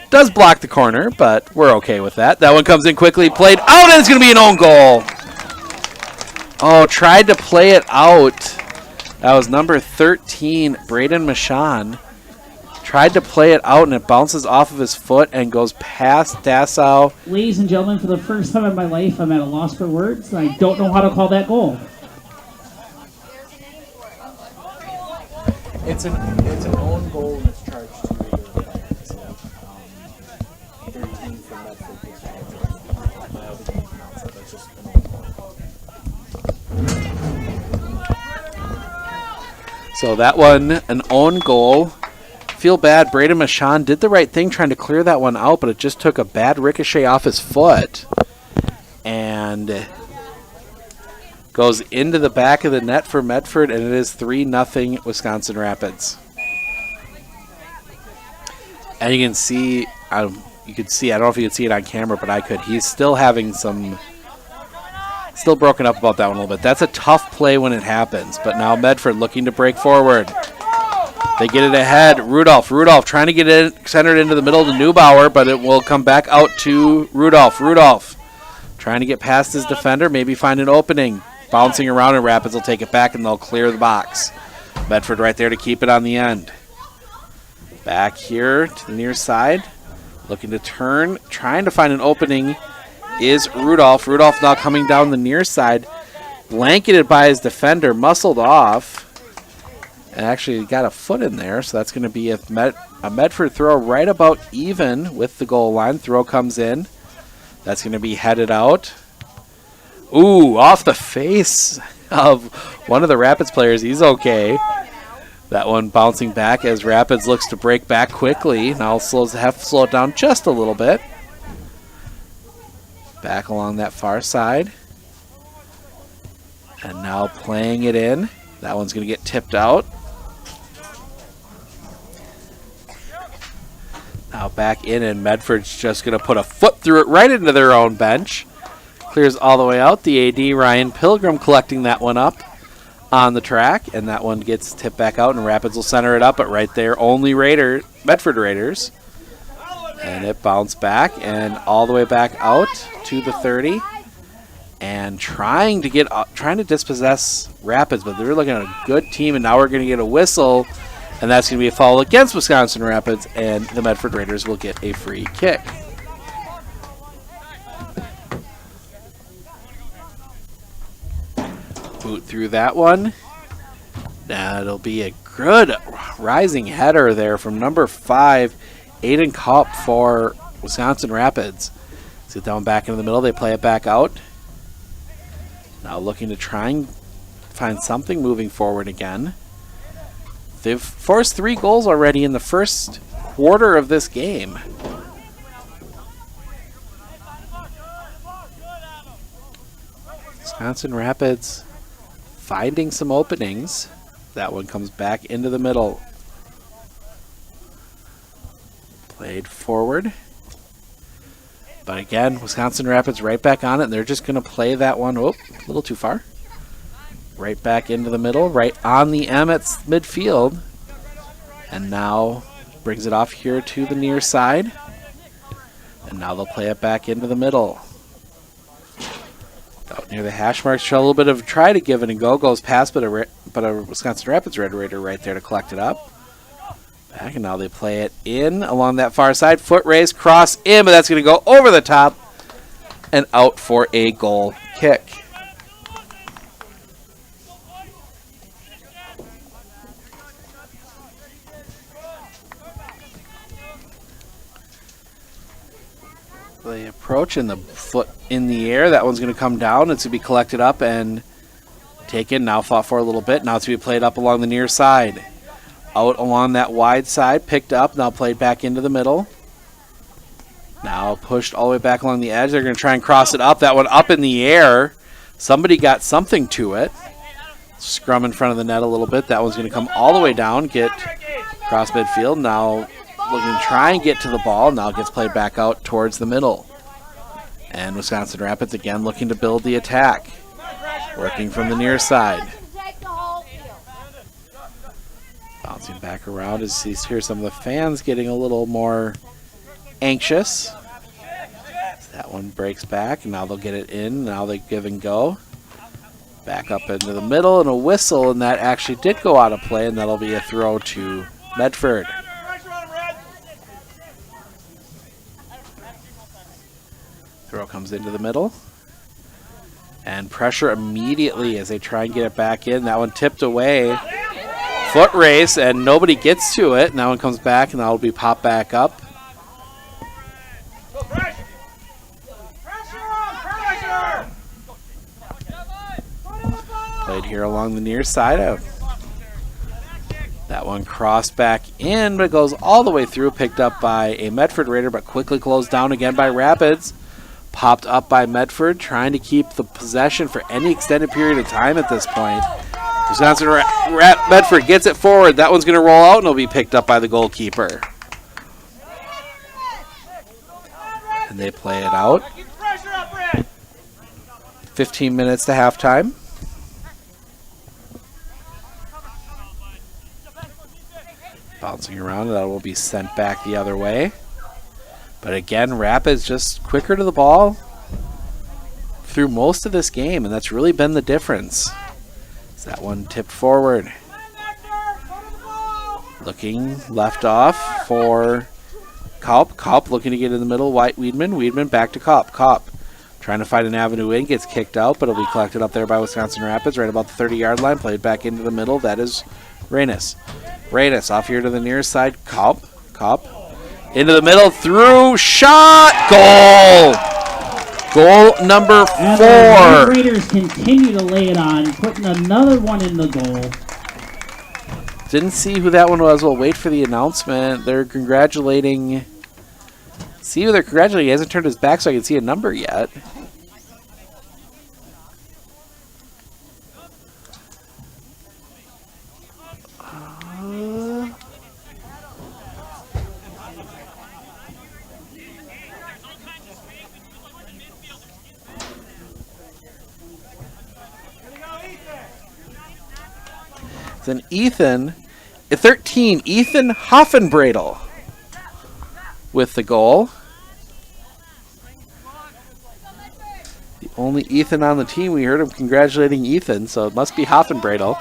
Does block the corner, but we're okay with that. That one comes in quickly, played out, and it's going to be an own goal. Oh, tried to play it out. That was number 13, Braden Michon. Tried to play it out, and it bounces off of his foot and goes past Dassau. Ladies and gentlemen, for the first time in my life, I'm at a loss for words, and I don't know how to call that goal. It's an own goal, and it's charged to your player. So, 13 from Medford gets charged. That's just an own goal. So that one, an own goal. Feel bad. Braden Michon did the right thing trying to clear that one out, but it just took a bad ricochet off his foot. And goes into the back of the net for Medford, and it is 3-0 Wisconsin Rapids. And you can see, I don't know if you could see it on camera, but I could. He's still having still broken up about that one a little bit. That's a tough play when it happens, but now Medford looking to break forward. They get it ahead. Rudolph trying to get it centered into the middle to Neubauer, but it will come back out to Rudolph. Rudolph trying to get past his defender, maybe find an opening. Bouncing around, and Rapids will take it back, and they'll clear the box. Medford right there to keep it on the end. Back here to the near side. Looking to turn. Trying to find an opening is Rudolph. Rudolph now coming down the near side. Blanketed by his defender. Muscled off. And actually got a foot in there, so that's going to be a Medford throw right about even with the goal line. Throw comes in. That's going to be headed out. Ooh, off the face of one of the Rapids players. He's okay. That one bouncing back as Rapids looks to break back quickly. Now have to slow it down just a little bit. Back along that far side. And now playing it in. That one's going to get tipped out. Now back in, and Medford's just going to put a foot through it right into their own bench. Clears all the way out. The AD, Ryan Pilgrim, collecting that one up on the track, and that one gets tipped back out, and Rapids will center it up, but right there, only Medford Raiders. And it bounced back and all the way back out to the 30. And trying to dispossess Rapids, but they're looking at a good team, and now we're going to get a whistle, and that's going to be a foul against Wisconsin Rapids, and the Medford Raiders will get a free kick. Boot through that one. That'll be a good rising header there from number 5, Aiden Kopp for Wisconsin Rapids. Get that one back into the middle. They play it back out. Now looking to try and find something moving forward again. They've forced 3 goals already in the first quarter of this game. Wisconsin Rapids finding some openings. That one comes back into the middle. Played forward. But again, Wisconsin Rapids right back on it, and they're just going to play that one. Oh, a little too far. Right back into the middle, right on the Emmett's midfield. And now brings it off here to the near side. And now they'll play it back into the middle. Out near the hash marks, a little bit of try to give it and go. Goes past, but a Wisconsin Rapids Red Raider right there to collect it up. Back, and now they play it in along that far side. Foot race, cross in, but that's going to go over the top and out for a goal kick. The approach and the foot in the air. That one's going to come down. It's going to be collected up and taken. Now fought for a little bit. Now it's going to be played up along the near side. Out along that wide side, picked up, now played back into the middle. Now pushed all the way back along the edge. They're going to try and cross it up. That one up in the air. Somebody got something to it. Scrum in front of the net a little bit. That one's going to come all the way down, get across midfield. Now looking to try and get to the ball. Now gets played back out towards the middle. And Wisconsin Rapids again looking to build the attack. Working from the near side. Bouncing back around as you hear some of the fans getting a little more anxious. That one breaks back, and now they'll get it in. Now they give and go. Back up into the middle, and a whistle, and that actually did go out of play, and that'll be a throw to Medford. Throw comes into the middle. And pressure immediately as they try and get it back in. That one tipped away. Foot race, and nobody gets to it. Now one comes back, and that'll be popped back up. Played here along the near side. That one crossed back in, but goes all the way through. Picked up by a Medford Raider, but quickly closed down again by Rapids. Popped up by Medford, trying to keep the possession for any extended period of time at this point. Wisconsin Medford gets it forward. That one's going to roll out, and it'll be picked up by the goalkeeper. And they play it out. 15 minutes to halftime. Bouncing around, that will be sent back the other way. But again, Rapids just quicker to the ball through most of this game, and that's really been the difference. That one tipped forward. Looking left off for Kaup. Kaup looking to get in the middle. Weidman. Weidman back to Kaup. Kaup trying to find an avenue in. Gets kicked out, but it'll be collected up there by Wisconsin Rapids right about the 30-yard line. Played back into the middle. That is Reynes. Reynes off here to the near side. Kaup. Kaup into the middle. Through. Shot. Goal. Goal number 4. And the Raiders continue to lay it on, putting another one in the goal. Didn't see who that one was. We'll wait for the announcement. They're congratulating. See who they're congratulating. He hasn't turned his back so I can see a number yet. Then Ethan, 13, Ethan Hoffenbradel with the goal. The only Ethan on the team. We heard him congratulating Ethan, so it must be Hoffenbradel.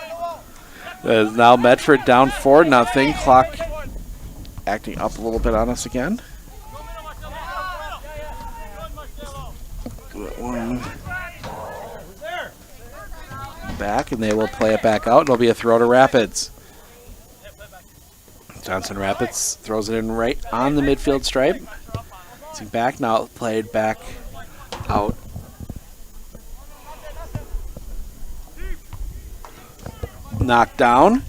As now Medford down 4-0. Clock acting up a little bit on us again. One back, and they will play it back out. It'll be a throw to Rapids. Johnson Rapids throws it in right on the midfield stripe. Bouncing back now, played back out. Knocked down.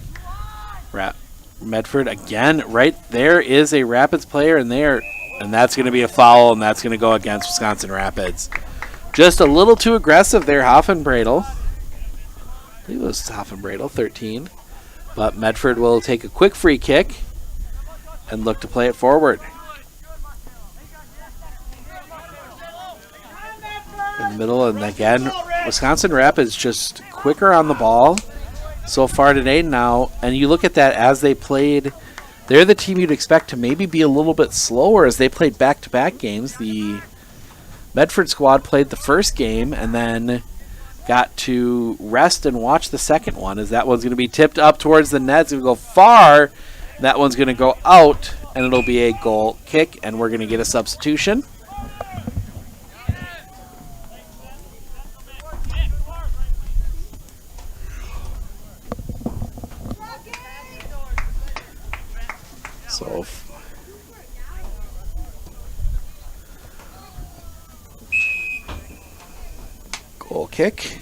Medford again. Right there is a Rapids player in there, and that's going to be a foul, and that's going to go against Wisconsin Rapids. Just a little too aggressive there, Hoffenbradel. I believe it was Hoffenbradel, 13. But Medford will take a quick free kick and look to play it forward. In the middle, and again, Wisconsin Rapids just quicker on the ball so far today now. And you look at that as they played, they're the team you'd expect to maybe be a little bit slower as they played back-to-back games. The Medford squad played the first game and then got to rest and watch the second one, as that one's going to be tipped up towards the net. It's going to go far. That one's going to go out, and it'll be a goal kick, and we're going to get a substitution. So goal kick.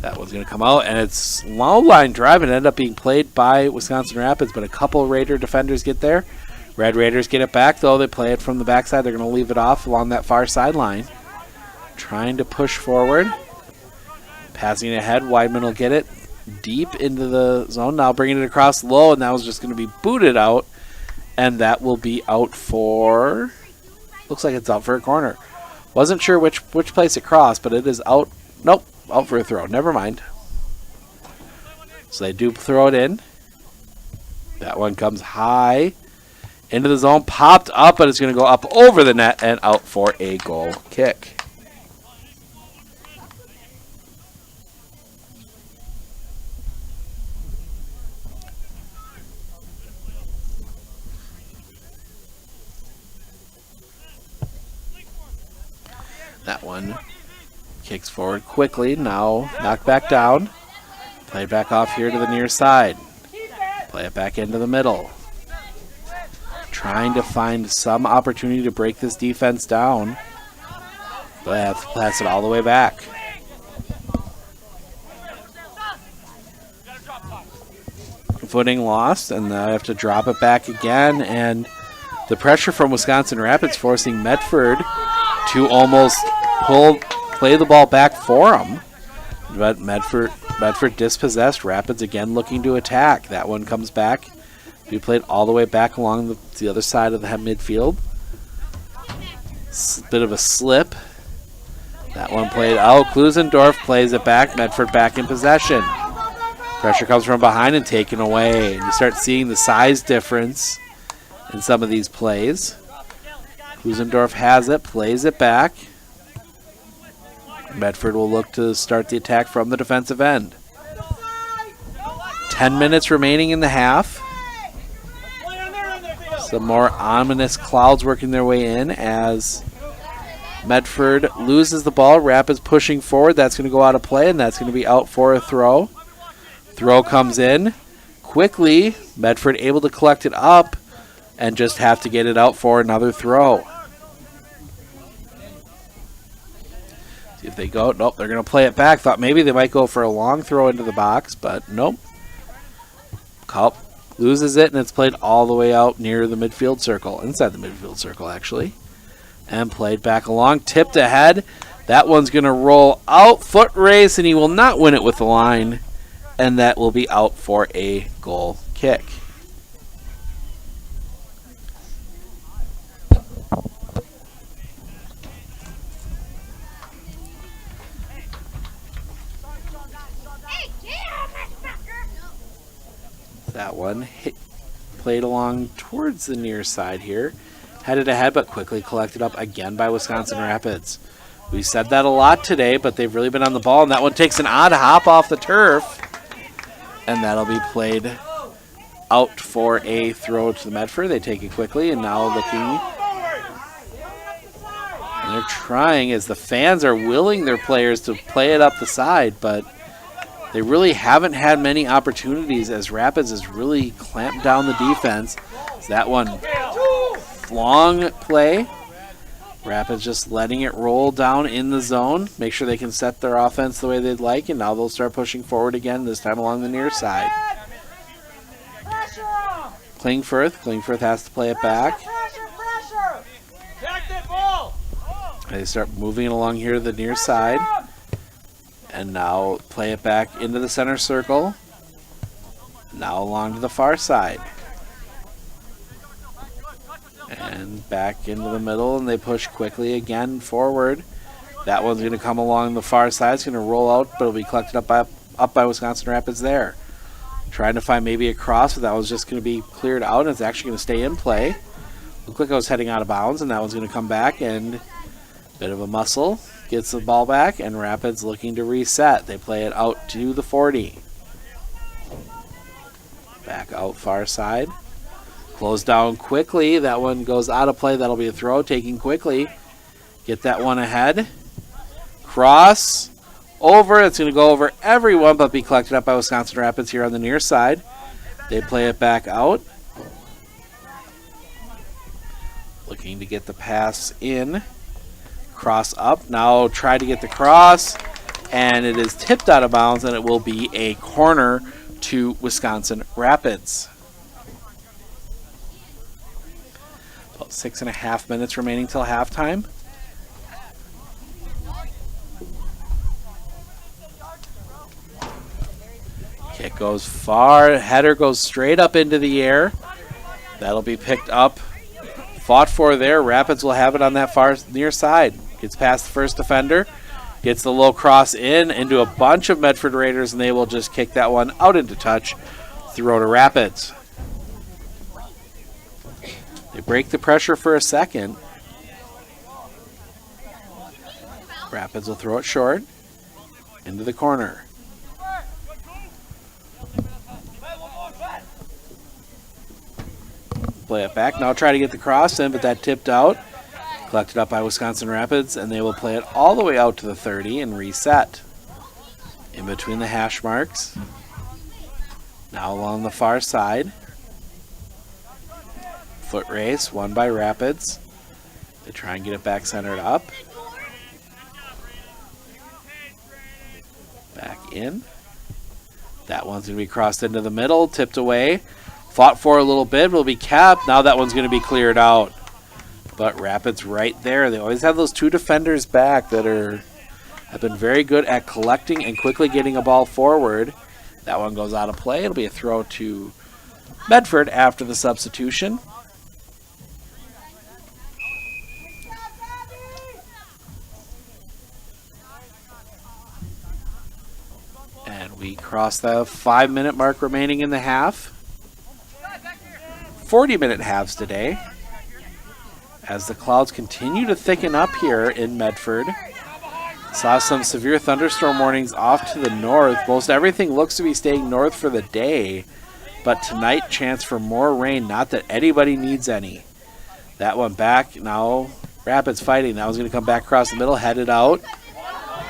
That one's going to come out, and it's low line drive and end up being played by Wisconsin Rapids, but a couple Raider defenders get there. Red Raiders get it back, though. They play it from the backside. They're going to leave it off along that far sideline. Trying to push forward. Passing it ahead. Weidman will get it deep into the zone. Now bringing it across low, and that was just going to be booted out, and that will be out for... Looks like it's out for a corner. Wasn't sure which place it crossed, but it is out. Nope. Out for a throw. Never mind. So they do throw it in. That one comes high into the zone. Popped up, but it's going to go up over the net and out for a goal kick. That one kicks forward quickly. Now knocked back down. Played back off here to the near side. Play it back into the middle. Trying to find some opportunity to break this defense down. But I have to pass it all the way back. Footing lost, and I have to drop it back again. And the pressure from Wisconsin Rapids forcing Medford to almost play the ball back for them. But Medford dispossessed. Rapids again looking to attack. That one comes back. We played all the way back along the other side of the midfield. Bit of a slip. That one played out. Klusendorf plays it back. Medford back in possession. Pressure comes from behind and taken away. And you start seeing the size difference in some of these plays. Klusendorf has it, plays it back. Medford will look to start the attack from the defensive end. 10 minutes remaining in the half. Some more ominous clouds working their way in as Medford loses the ball. Rapids pushing forward. That's going to go out of play, and that's going to be out for a throw. Throw comes in quickly. Medford able to collect it up and just have to get it out for another throw. See if they go. Nope, they're going to play it back. Thought maybe they might go for a long throw into the box, but nope. Culp loses it, and it's played all the way out near the midfield circle. Inside the midfield circle, actually. And played back along. Tipped ahead. That one's going to roll out. Foot race, and he will not win it with the line. And that will be out for a goal kick. That one played along towards the near side here. Headed ahead, but quickly collected up again by Wisconsin Rapids. We said that a lot today, but they've really been on the ball. And that one takes an odd hop off the turf. And that'll be played out for a throw to the Medford. They take it quickly, and now looking. And they're trying, as the fans are willing their players to play it up the side, but they really haven't had many opportunities as Rapids has really clamped down the defense. So that one long play. Rapids just letting it roll down in the zone. Make sure they can set their offense the way they'd like, and now they'll start pushing forward again, this time along the near side. Klingforth has to play it back. They start moving it along here to the near side. And now play it back into the center circle. Now along to the far side. And back into the middle, and they push quickly again forward. That one's going to come along the far side. It's going to roll out, but it'll be collected up by Wisconsin Rapids there. Trying to find maybe a cross, but that one's just going to be cleared out, and it's actually going to stay in play. Looked like I was heading out of bounds, and that one's going to come back, and bit of a muscle. Gets the ball back, and Rapids looking to reset. They play it out to the 40. Back out far side. Close down quickly. That one goes out of play. That'll be a throw. Taking quickly. Get that one ahead. Cross. Over. It's going to go over everyone, but be collected up by Wisconsin Rapids here on the near side. They play it back out. Looking to get the pass in. Cross up. Now try to get the cross, and it is tipped out of bounds, and it will be a corner to Wisconsin Rapids. About 6.5 minutes remaining till halftime. Kick goes far. Header goes straight up into the air. That'll be picked up. Fought for there. Rapids will have it on that far near side. Gets past the first defender. Gets the low cross into a bunch of Medford Raiders, and they will just kick that one out into touch. Throw to Rapids. They break the pressure for a second. Rapids will throw it short. Into the corner. Play it back. Now try to get the cross in, but that tipped out. Collected up by Wisconsin Rapids, and they will play it all the way out to the 30 and reset. In between the hash marks. Now along the far side. Foot race, won by Rapids. They try and get it back centered up. Back in. That one's going to be crossed into the middle, tipped away. Fought for a little bit, will be capped. Now that one's going to be cleared out. But Rapids right there. They always have those two defenders back that have been very good at collecting and quickly getting a ball forward. That one goes out of play. It'll be a throw to Medford after the substitution. And we cross the 5-minute mark remaining in the half. 40-minute halves today. As the clouds continue to thicken up here in Medford. Saw some severe thunderstorm warnings off to the north. Most everything looks to be staying north for the day. But tonight, chance for more rain. Not that anybody needs any. That one back. Now Rapids fighting. That one's going to come back across the middle. Headed out.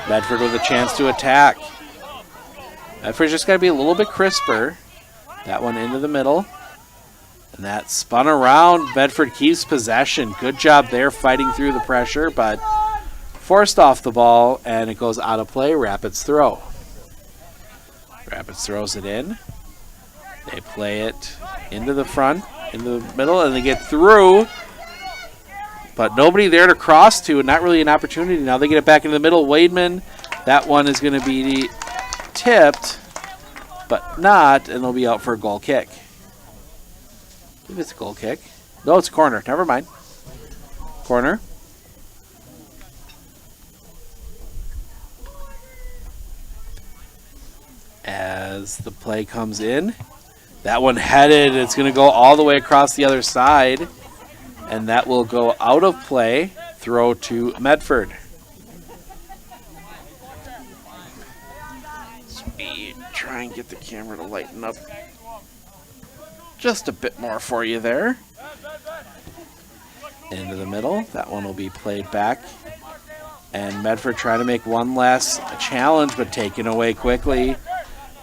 Medford with a chance to attack. Medford's just got to be a little bit crisper. That one into the middle. And that spun around. Medford keeps possession. Good job there fighting through the pressure, but forced off the ball, and it goes out of play. Rapids throw. Rapids throws it in. They play it into the front, into the middle, and they get through. But nobody there to cross to, and not really an opportunity. Now they get it back into the middle. Wademan, that one is going to be tipped, but not, and they'll be out for a goal kick. I think it's a goal kick. No, it's a corner. Never mind. Corner. As the play comes in, that one headed. It's going to go all the way across the other side, and that will go out of play. Throw to Medford. Speed. Try and get the camera to lighten up just a bit more for you there. Into the middle. That one will be played back. And Medford trying to make one last challenge, but taken away quickly.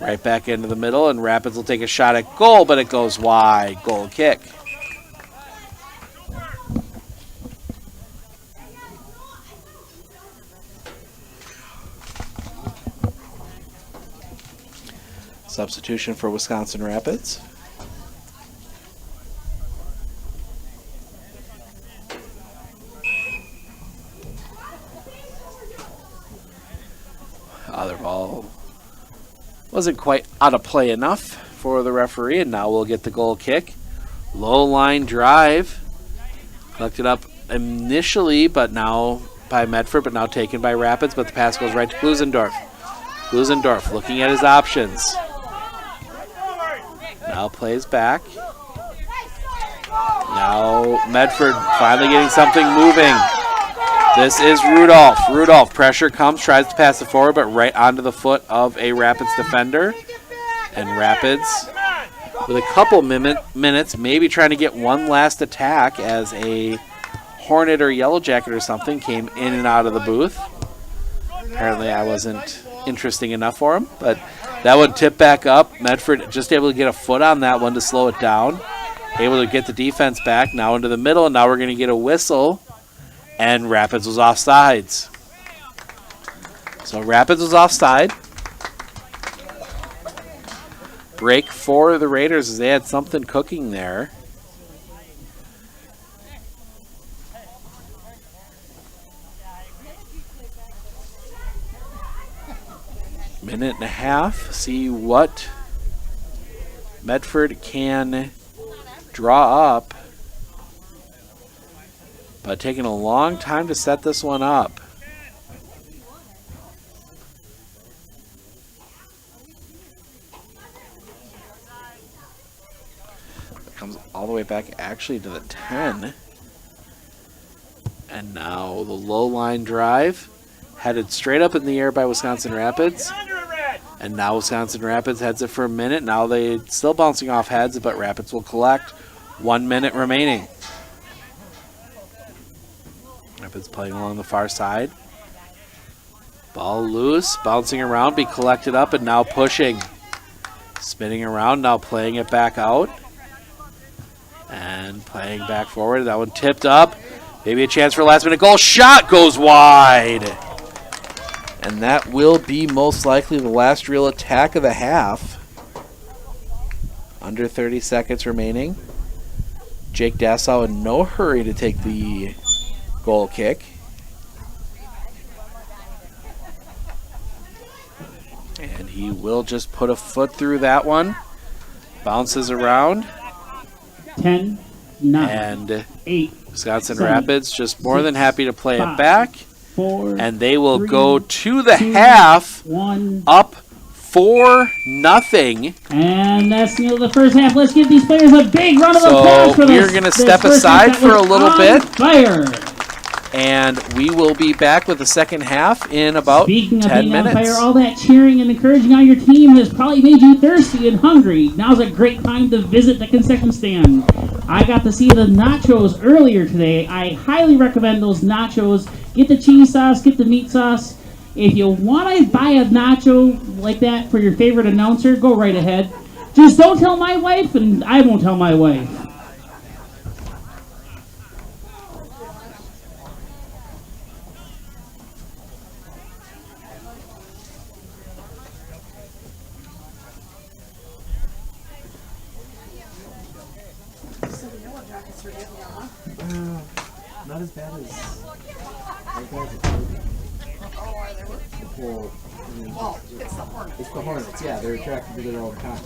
Right back into the middle, and Rapids will take a shot at goal, but it goes wide. Goal kick. Substitution for Wisconsin Rapids. Other ball wasn't quite out of play enough for the referee, and now we'll get the goal kick. Low line drive. Collected up initially, but now by Medford, but now taken by Rapids, but the pass goes right to Glusendorf. Glusendorf looking at his options. Now plays back. Now Medford finally getting something moving. This is Rudolph. Rudolph, pressure comes, tries to pass it forward, but right onto the foot of a Rapids defender. And Rapids, with a couple minutes, maybe trying to get one last attack as a Hornet or Yellow Jacket or something came in and out of the booth. Apparently I wasn't interesting enough for him, but that one tipped back up. Medford just able to get a foot on that one to slow it down. Able to get the defense back, now into the middle, and now we're going to get a whistle, and Rapids was offsides. So Rapids was offside. Break for the Raiders as they had something cooking there. Minute and a half. See what Medford can draw up. But taking a long time to set this one up. Comes all the way back actually to the 10. And now the low line drive headed straight up in the air by Wisconsin Rapids. And now Wisconsin Rapids heads it for a minute. Now they still bouncing off heads, but Rapids will collect. 1 minute remaining. Rapids playing along the far side. Ball loose, bouncing around, be collected up, and now pushing. Spinning around, now playing it back out. And playing back forward. That one tipped up. Maybe a chance for a last minute goal. Shot goes wide. And that will be most likely the last real attack of the half. Under 30 seconds remaining. Jake Dassow in no hurry to take the goal kick. And he will just put a foot through that one. Bounces around. 10, 9, and 8, Wisconsin 7, Rapids just more 6, than happy to play 5, it back. 4, And they will 3, go to the 2, half 1. up 4-0. And that's the end of the first half. Let's give these players a big round of applause for So this. we're going to this step first half aside that for a was little on bit. Fire. And we will be back with the second half in about Speaking of 10 being on minutes. fire, all that cheering and encouraging on your team has probably made you thirsty and hungry. Now's a great time to visit the concession stand. I got to see the nachos earlier today. I highly recommend those nachos. Get the cheese sauce, get the meat sauce. If you want to buy a nacho like that for your favorite announcer, go right ahead. Just don't tell my wife, and I won't tell my wife. Not as bad as well, it's the Hornets. It's the Hornets, yeah, they're attracted to their own kind.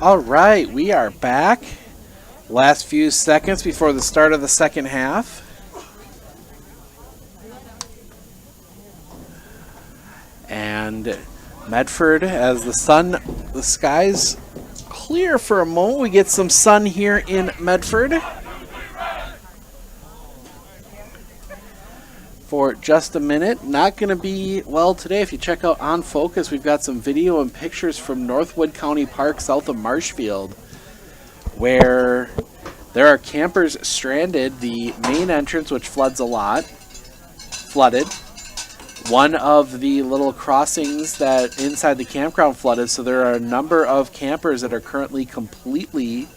All right, we are back. Last few seconds before the start of the second half. And Medford, as the skies clear for a moment. We get some sun here in Medford for just a minute. Not going to be well today. If you check out On Focus, we've got some video and pictures from Northwood County Park south of Marshfield, where there are campers stranded. The main entrance, which floods a lot, flooded. One of the little crossings that inside the campground flooded, so there are a number of campers that are currently completely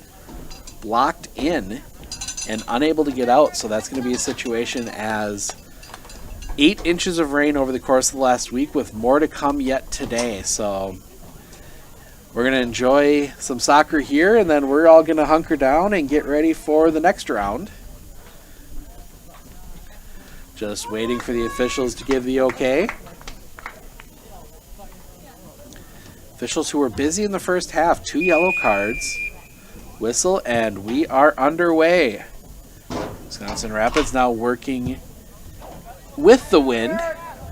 blocked in and unable to get out. So that's going to be a situation as 8 inches of rain over the course of the last week, with more to come yet today. So we're going to enjoy some soccer here, and then we're all going to hunker down and get ready for the next round. Just waiting for the officials to give the okay. Officials who were busy in the first half. 2 yellow cards. Whistle, and we are underway. Wisconsin Rapids now working with the wind.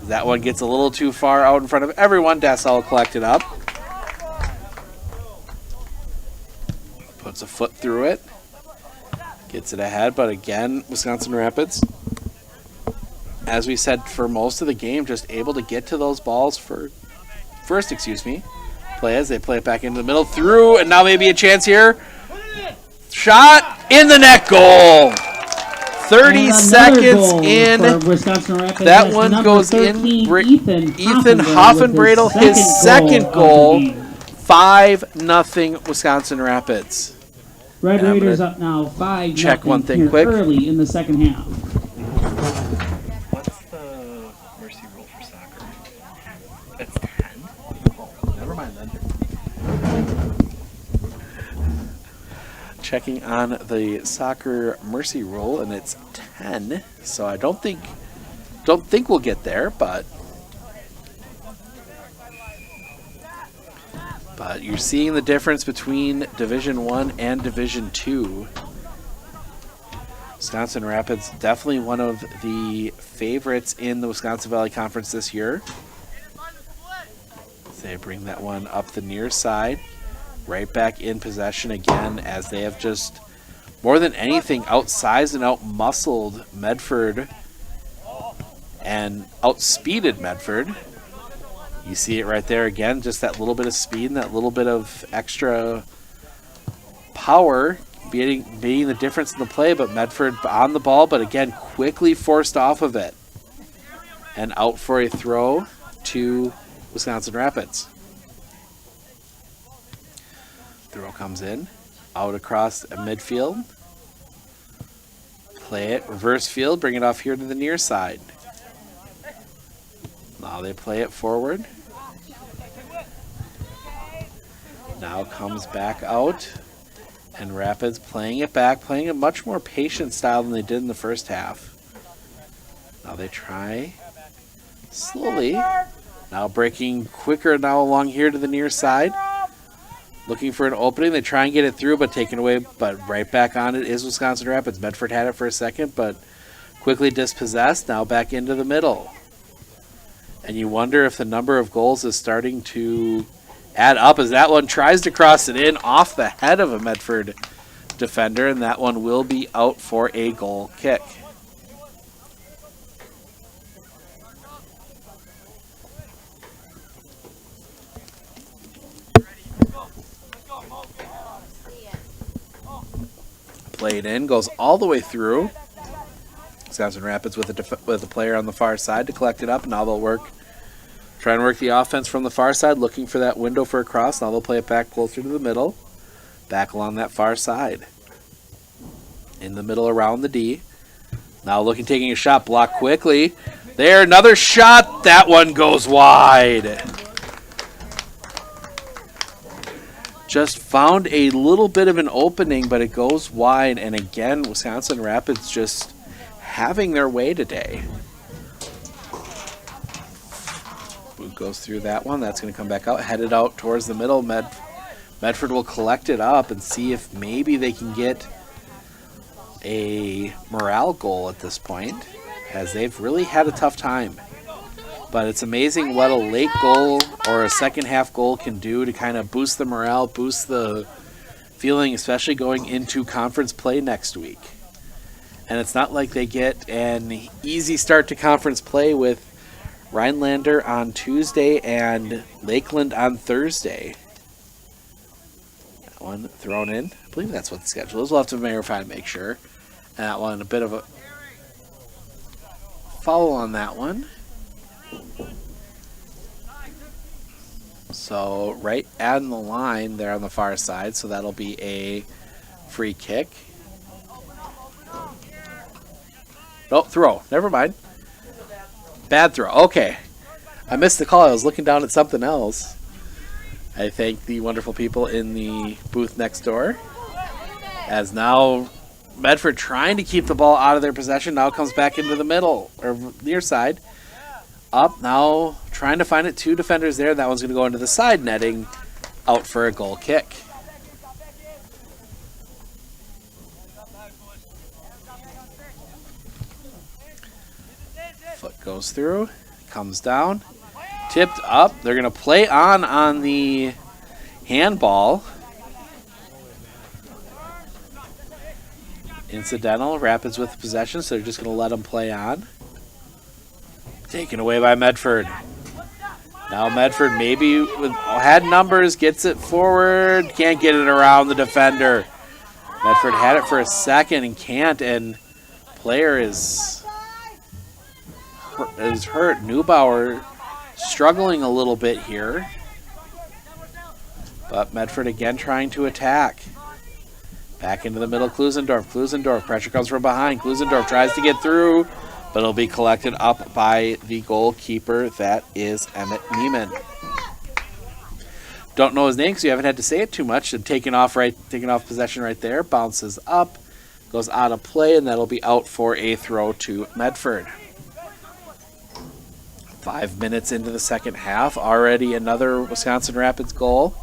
That one gets a little too far out in front of everyone. Dassel collected up. Puts a foot through it. Gets it ahead, but again, Wisconsin Rapids, as we said for most of the game, just able to get to those balls first, play as they play it back into the middle, through, and now maybe a chance here. Shot in the net, goal. 30 seconds in. That one goes in. Ethan Hoffenbradel, his second goal. 5-0 Wisconsin Rapids. Red Raiders up now 5-0. Check one thing quick. Early in the second half. Checking on the soccer mercy rule, and it's 10. So I don't think we'll get there, but you're seeing the difference between Division 1 and Division 2. Wisconsin Rapids definitely one of the favorites in the Wisconsin Valley Conference this year. They bring that one up the near side. Right back in possession again, as they have just, more than anything, outsized and outmuscled Medford and outspeeded Medford. You see it right there again, just that little bit of speed and that little bit of extra power being the difference in the play, but Medford on the ball, but again, quickly forced off of it. And out for a throw to Wisconsin Rapids. Throw comes in, out across midfield. Play it, reverse field, bring it off here to the near side. Now they play it forward. Now comes back out, and Rapids playing it back, playing a much more patient style than they did in the first half. Now they try slowly. Now breaking quicker now along here to the near side. Looking for an opening. They try and get it through, but taken away. But right back on it is Wisconsin Rapids. Medford had it for a second, but quickly dispossessed. Now back into the middle. And you wonder if the number of goals is starting to add up as that one tries to cross it in off the head of a Medford defender, and that one will be out for a goal kick. Played in, goes all the way through. Wisconsin Rapids with a player on the far side to collect it up. Now they'll try and work the offense from the far side, looking for that window for a cross. Now they'll play it back closer to the middle, back along that far side. In the middle around the D. Now taking a shot, blocked quickly. There, another shot. That one goes wide. Just found a little bit of an opening, but it goes wide. And again, Wisconsin Rapids just having their way today. Boot goes through that one. That's going to come back out. Headed out towards the middle. Medford will collect it up and see if maybe they can get a morale goal at this point, as they've really had a tough time. But it's amazing what a late goal or a second half goal can do to kind of boost the morale, boost the feeling, especially going into conference play next week. And it's not like they get an easy start to conference play with Rhinelander on Tuesday and Lakeland on Thursday. That one thrown in. I believe that's what the schedule is. We'll have to verify to make sure. And that one, a bit of a foul on that one. So right on the line there on the far side, so that'll be a free kick. Oh, throw. Never mind. Bad throw. Okay. I missed the call. I was looking down at something else. I thank the wonderful people in the booth next door. As now Medford trying to keep the ball out of their possession. Now comes back into the middle, or near side. Up now, trying to find it. Two defenders there. That one's going to go into the side netting, out for a goal kick. Foot goes through, comes down, tipped up. They're going to play on the handball. Incidental, Rapids with possession, so they're just going to let them play on. Taken away by Medford. Now Medford maybe had numbers, gets it forward, can't get it around the defender. Medford had it for a second and can't, and player is hurt. Neubauer struggling a little bit here. But Medford again trying to attack. Back into the middle, Klusendorf. Klusendorf, pressure comes from behind. Klusendorf tries to get through, but it'll be collected up by the goalkeeper. That is Emmett Neiman. Don't know his name because you haven't had to say it too much. And taking off possession right there. Bounces up, goes out of play, and that'll be out for a throw to Medford. 5 minutes into the second half, already another Wisconsin Rapids goal.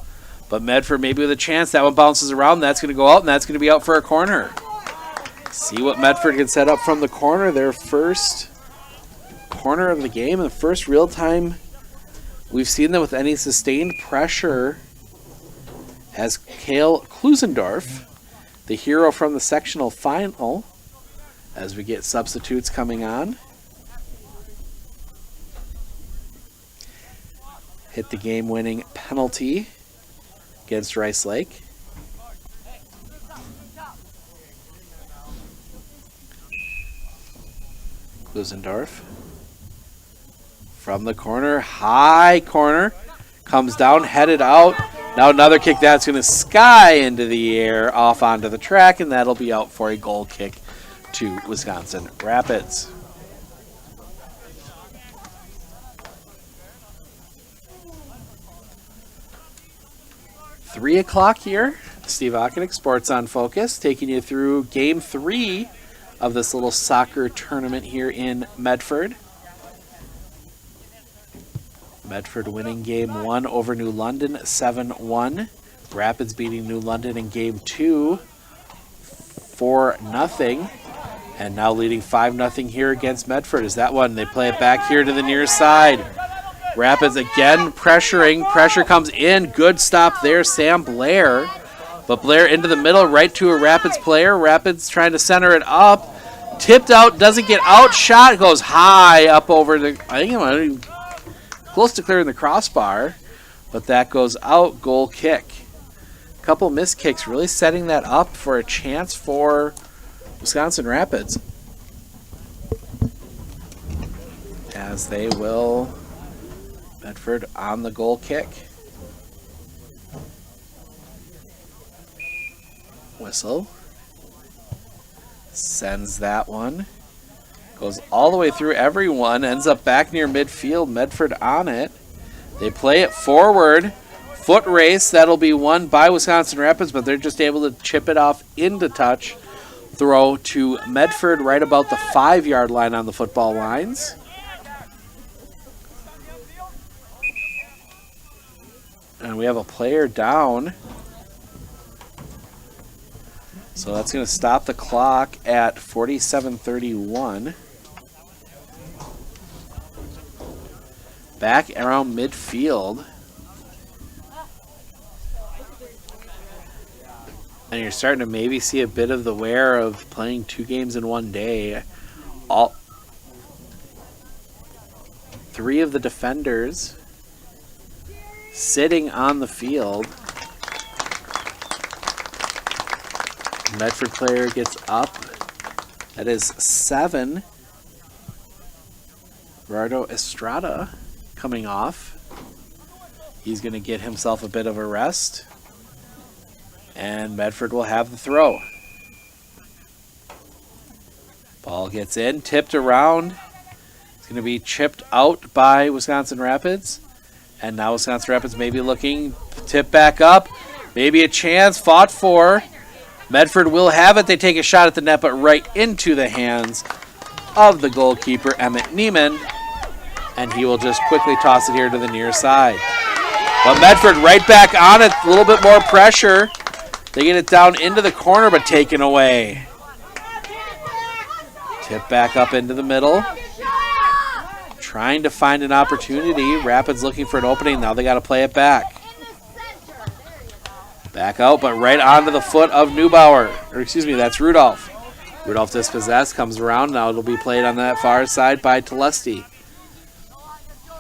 But Medford maybe with a chance. That one bounces around. That's going to go out, and that's going to be out for a corner. See what Medford can set up from the corner. Their first corner of the game, and the first real time we've seen them with any sustained pressure, as Cale Klusendorf, the hero from the sectional final, as we get substitutes coming on. Hit the game-winning penalty against Rice Lake. Klusendorf from the corner, high corner, comes down, headed out. Now another kick that's going to sky into the air, off onto the track, and that'll be out for a goal kick to Wisconsin Rapids. Three o'clock here. Steve Ockenick, Sports on Focus, taking you through Game 3 of this little soccer tournament here in Medford. Medford winning Game 1 over New London 7-1. Rapids beating New London in Game 2 4-0. And now leading 5-0 here against Medford. Is that one? They play it back here to the near side. Rapids again pressuring. Pressure comes in. Good stop there, Sam Blair. But Blair into the middle, right to a Rapids player. Rapids trying to center it up. Tipped out, doesn't get out. Shot goes high up over the, I think close to clearing the crossbar. But that goes out, goal kick. A couple missed kicks, really setting that up for a chance for Wisconsin Rapids. As they will, Medford on the goal kick. Whistle. Sends that one. Goes all the way through everyone. Ends up back near midfield. Medford on it. They play it forward. Foot race. That'll be won by Wisconsin Rapids, but they're just able to chip it off into touch. Throw to Medford right about the 5-yard line on the football lines. And we have a player down So that's going to stop the clock at 47:31. Back around midfield. And you're starting to maybe see a bit of the wear of playing 2 games in one day. All 3 of the defenders sitting on the field. Medford player gets up. That is 7. Gerardo Estrada coming off. He's going to get himself a bit of a rest. And Medford will have the throw. Ball gets in, tipped around. It's going to be chipped out by Wisconsin Rapids. And now Wisconsin Rapids may be looking, tip back up. Maybe a chance, fought for. Medford will have it. They take a shot at the net, but right into the hands of the goalkeeper, Emmett Neiman. And he will just quickly toss it here to the near side. But Medford right back on it, a little bit more pressure. They get it down into the corner, but taken away. Tip back up into the middle. Trying to find an opportunity. Rapids looking for an opening. Now they got to play it back. Back out, but right onto the foot of Neubauer. Or excuse me, that's Rudolph. Rudolph dispossessed, comes around. Now it'll be played on that far side by Telesti.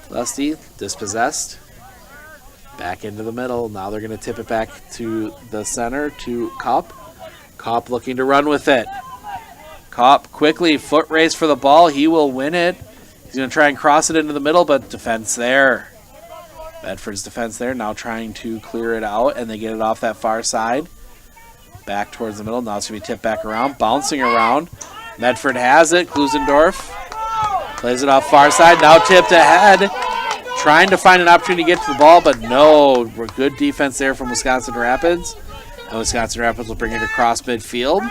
Telesti dispossessed. Back into the middle. Now they're going to tip it back to the center to Kopp. Kopp looking to run with it. Kopp quickly, foot race for the ball. He will win it. He's going to try and cross it into the middle, but defense there. Medford's defense there, now trying to clear it out, and they get it off that far side. Back towards the middle. Now it's going to be tipped back around, bouncing around. Medford has it. Klusendorf plays it off far side. Now tipped ahead. Trying to find an opportunity to get to the ball, but no. Good defense there from Wisconsin Rapids. And Wisconsin Rapids will bring it across midfield.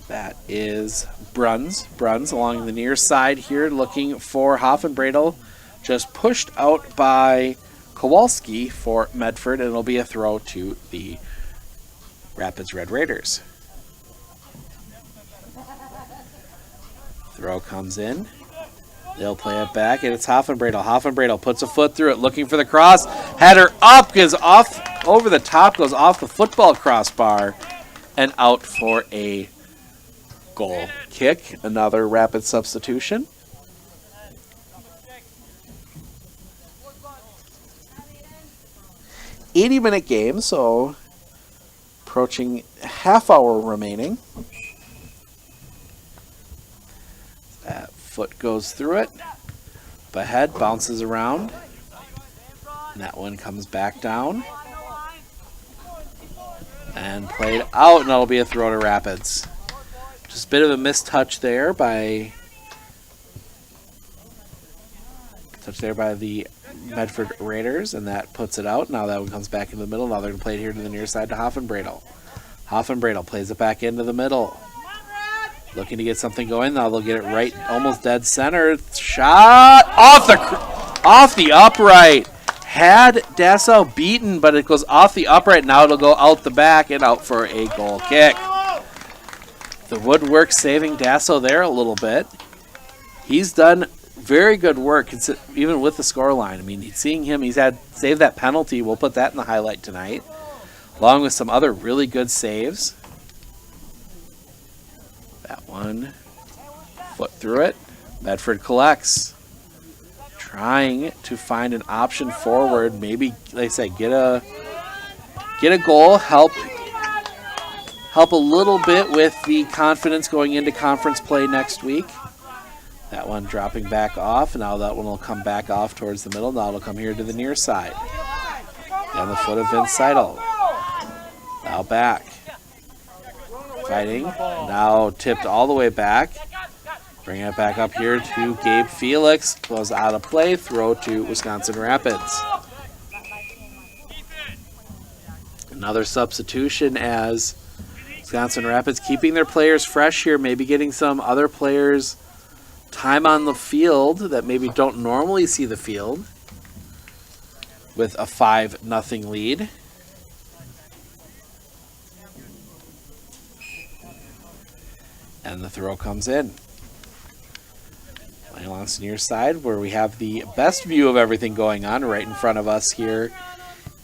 That is Bruns. Bruns along the near side here looking for Hoffenbradel. Just pushed out by Kowalski for Medford, and it'll be a throw to the Rapids Red Raiders. Throw comes in. They'll play it back, and it's Hoffenbradel. Hoffenbradel puts a foot through it, looking for the cross. Header up, goes off, over the top, goes off the football crossbar, and out for a goal kick. Another Rapid substitution. "80-minute game, so approaching half hour remaining. That foot goes through it. Up ahead, bounces around. And that one comes back down. And played out, and that'll be a throw to Rapids. Just a bit of a missed touch there by the Medford Raiders, and that puts it out. Now that one comes back into the middle. Now they're going to play it here to the near side to Hoffenbradel. Hoffenbradel plays it back into the middle. Looking to get something going. Now they'll get it right, almost dead center. Shot off the upright. Had Dassau beaten, but it goes off the upright. Now it'll go out the back and out for a goal kick. The woodwork saving Dassau there a little bit. He's done very good work, even with the scoreline. I mean, seeing him, he's had saved that penalty. We'll put that in the highlight tonight, along with some other really good saves. That one, foot through it. Medford collects, trying to find an option forward. Maybe, like I said, get a goal, help a little bit with the confidence going into conference play next week. That one dropping back off. Now that one will come back off towards the middle. Now it'll come here to the near side. Down the foot of Vince Seidel. Now back. Fighting. Now tipped all the way back. Bringing it back up here to Gabe Felix. Goes out of play. Throw to Wisconsin Rapids. Another substitution as Wisconsin Rapids keeping their players fresh here. Maybe getting some other players time on the field that maybe don't normally see the field with a 5-0 lead. And the throw comes in. Playing along the near side where we have the best view of everything going on right in front of us here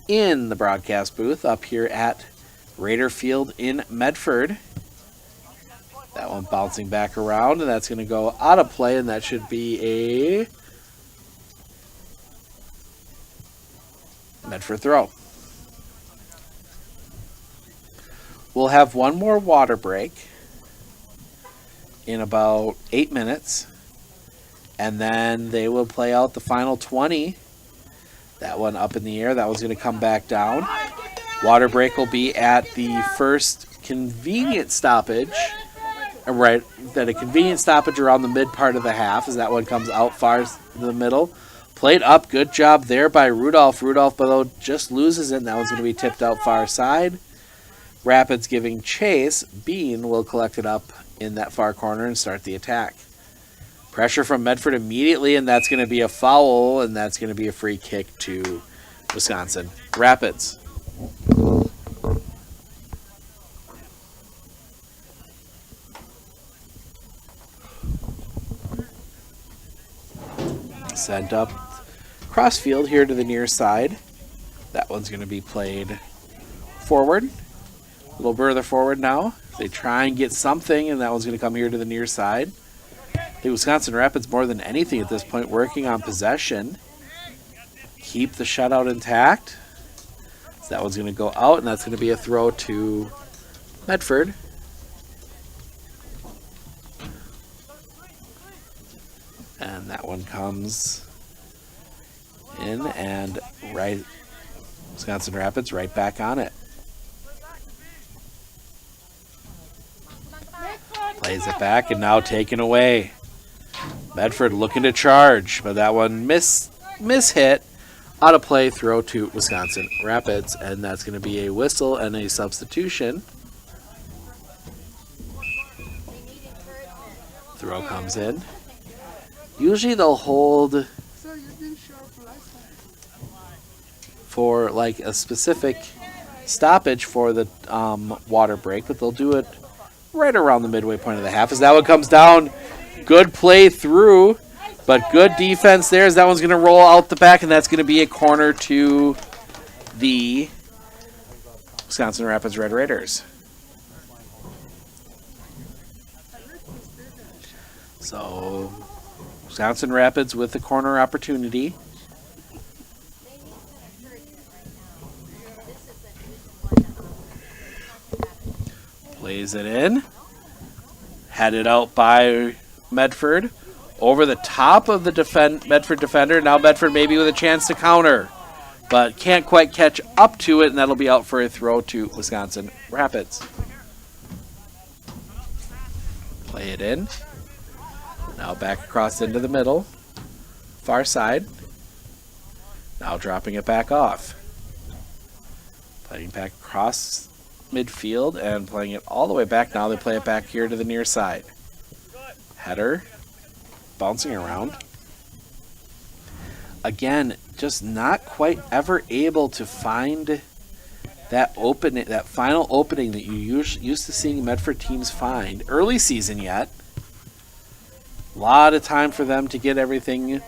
in the broadcast booth up here at Raider Field in Medford. That one bouncing back around, and that's going to go out of play, and that should be a Medford throw. We'll have one more water break in about 8 minutes, and then they will play out the final 20. That one up in the air. That one's going to come back down. Water break will be at the first convenient stoppage. Right, at a convenient stoppage around the mid part of the half as that one comes out far in the middle. Played up. Good job there by Rudolph. Rudolph, though, just loses it, and that one's going to be tipped out far side. Rapids giving chase. Bean will collect it up in that far corner and start the attack. Pressure from Medford immediately, and that's going to be a foul, and that's going to be a free kick to Wisconsin Rapids. Sent up crossfield here to the near side. That one's going to be played forward. A little further forward now. They try and get something, and that one's going to come here to the near side. The Wisconsin Rapids, more than anything at this point, working on possession. Keep the shutout intact. So that one's going to go out, and that's going to be a throw to Medford. And that one comes in, and right, Wisconsin Rapids right back on it. Plays it back, and now taken away. Medford looking to charge, but that one miss-hit. Out of play, throw to Wisconsin Rapids, and that's going to be a whistle and a substitution. Throw comes in. Usually they'll hold for like a specific stoppage for the water break, but they'll do it right around the midway point of the half. As that one comes down, good play through, but good defense there as that one's going to roll out the back, and that's going to be a corner to the Wisconsin Rapids Red Raiders. So Wisconsin Rapids with the corner opportunity. Plays it in. Headed out by Medford. Over the top of the Medford defender. Now Medford maybe with a chance to counter. But can't quite catch up to it, and that'll be out for a throw to Wisconsin Rapids. Play it in. Now back across into the middle. Far side. Now dropping it back off. Playing back across midfield and playing it all the way back. Now they play it back here to the near side. Header. Bouncing around. Again, just not quite ever able to find that opening, that final opening that you used to seeing Medford teams find. Early season yet. A lot of time for them to get everything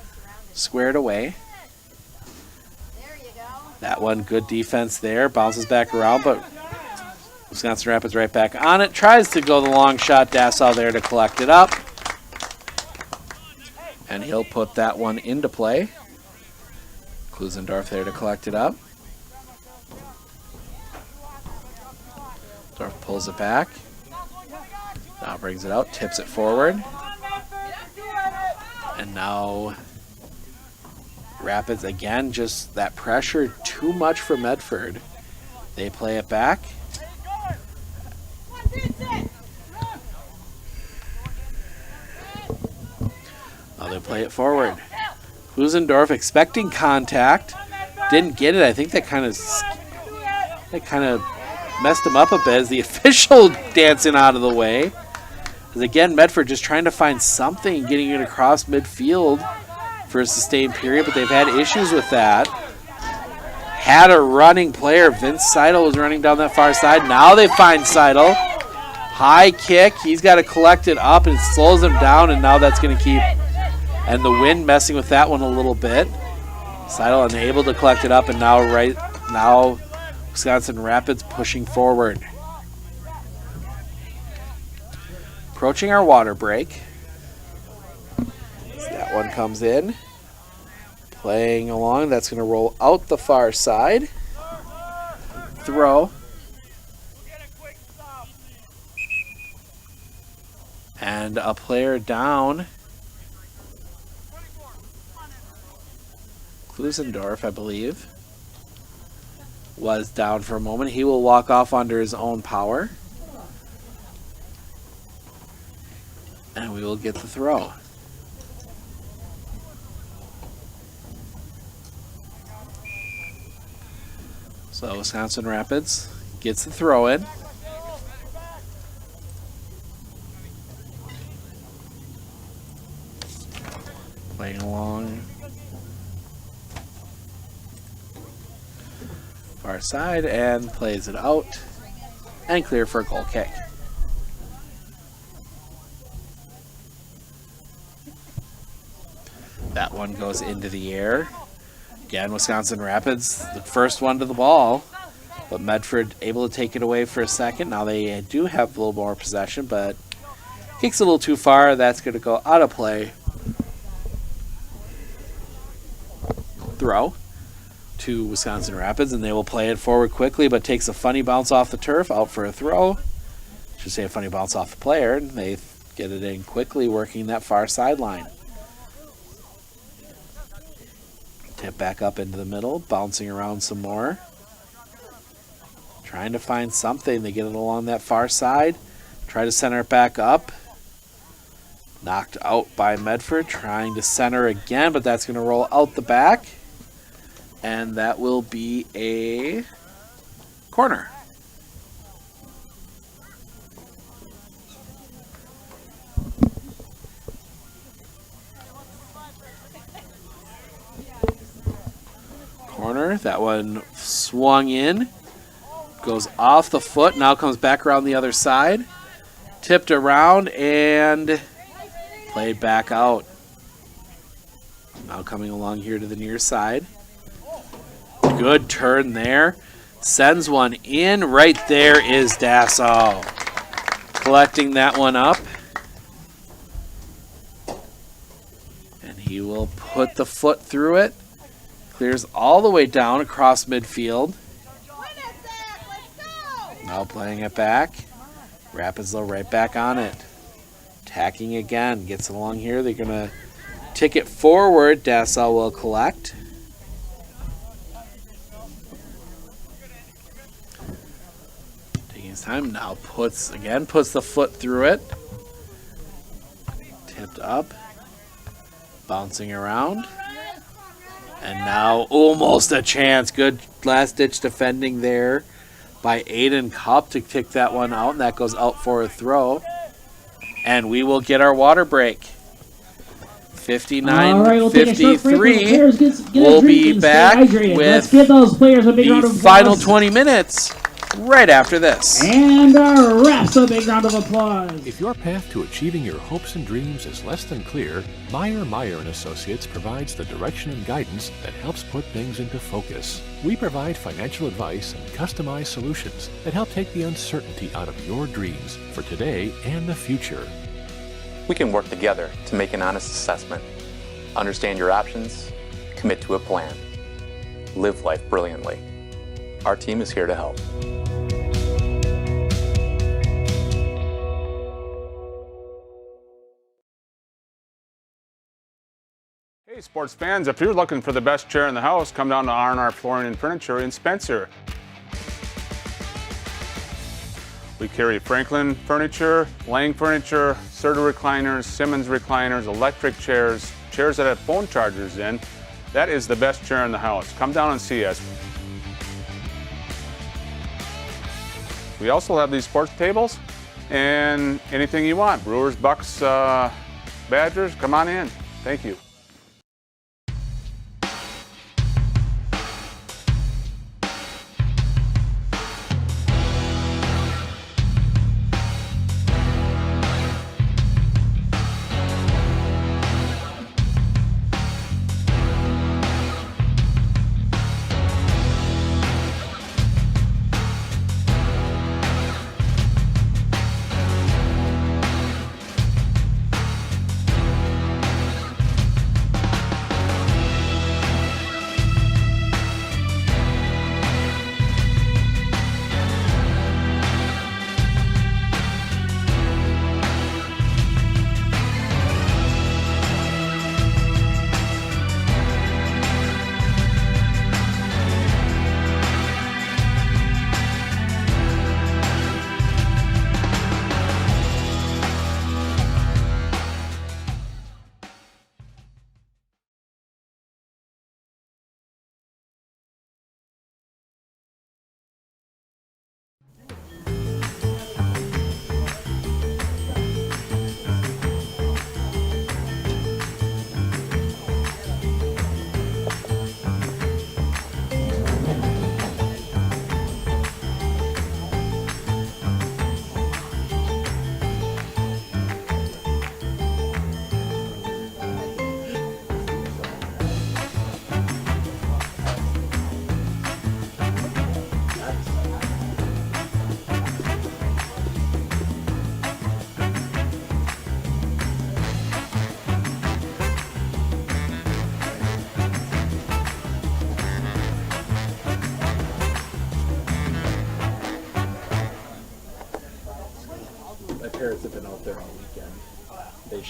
squared away. That one, good defense there. Bounces back around, but Wisconsin Rapids right back on it. Tries to go the long shot. Dassau there to collect it up. And he'll put that one into play. Klusendorf there to collect it up. Dorf pulls it back. Now brings it out, tips it forward. And now Rapids again, just that pressure too much for Medford. They play it back. Now they play it forward. Klusendorf expecting contact. Didn't get it. I think that kind of messed him up a bit as the official dancing out of the way. As again, Medford just trying to find something, getting it across midfield for a sustained period, but they've had issues with that. Had a running player. Vince Seidel was running down that far side. Now they find Seidel. High kick. He's got to collect it up, and it slows him down, and now that's going to keep... And the wind messing with that one a little bit. Seidel unable to collect it up, and now Wisconsin Rapids pushing forward. Approaching our water break. So that one comes in. Playing along. That's going to roll out the far side. Throw. And a player down. Klusendorf, I believe, was down for a moment. He will walk off under his own power. And we will get the throw. So Wisconsin Rapids gets the throw in. Playing along far side and plays it out and clear for a goal kick. That one goes into the air. Again, Wisconsin Rapids, the first one to the ball, but Medford able to take it away for a second. Now they do have a little more possession, but kicks a little too far. That's going to go out of play. Throw to Wisconsin Rapids, and they will play it forward quickly, but takes a funny bounce off the turf, out for a throw. Should say a funny bounce off the player, and they get it in quickly, working that far sideline. Tip back up into the middle, bouncing around some more. Trying to find something. They get it along that far side. Try to center it back up. Knocked out by Medford, trying to center again, but that's going to roll out the back. And that will be a corner. Corner. That one swung in. Goes off the foot. Now comes back around the other side. Tipped around and played back out. Now coming along here to the near side. Good turn there. Sends one in. Right there is Dasso. Collecting that one up. And he will put the foot through it. Clears all the way down across midfield. Now playing it back. Rapids though right back on it. Attacking again. Gets along here. They're going to tick it forward. Dasso will collect. Taking his time. Now puts the foot through it. Tipped up. Bouncing around. And now almost a chance. Good last-ditch defending there by Aiden Cup to kick that one out, and that goes out for a throw. And we will get our water break. 59-53. We'll be back with the final 20 minutes right after this. And our refs, a big round of applause. If your path to achieving your hopes and dreams is less than clear, Meyer & Associates provides the direction and guidance that helps put things into focus. We provide financial advice and customized solutions that help take the uncertainty out of your dreams for today and the future. We can work together to make an honest assessment, understand your options, commit to a plan, live life brilliantly. Our team is here to help. Hey sports fans, if you're looking for the best chair in the house, come down to R&R Flooring and Furniture in Spencer. We carry Franklin Furniture, Lang Furniture, Serta recliners, Simmons recliners, electric chairs, chairs that have phone chargers in. That is the best chair in the house. Come down and see us. We also have these sports tables and anything you want. Brewers, Bucks, Badgers, come on in. Thank you.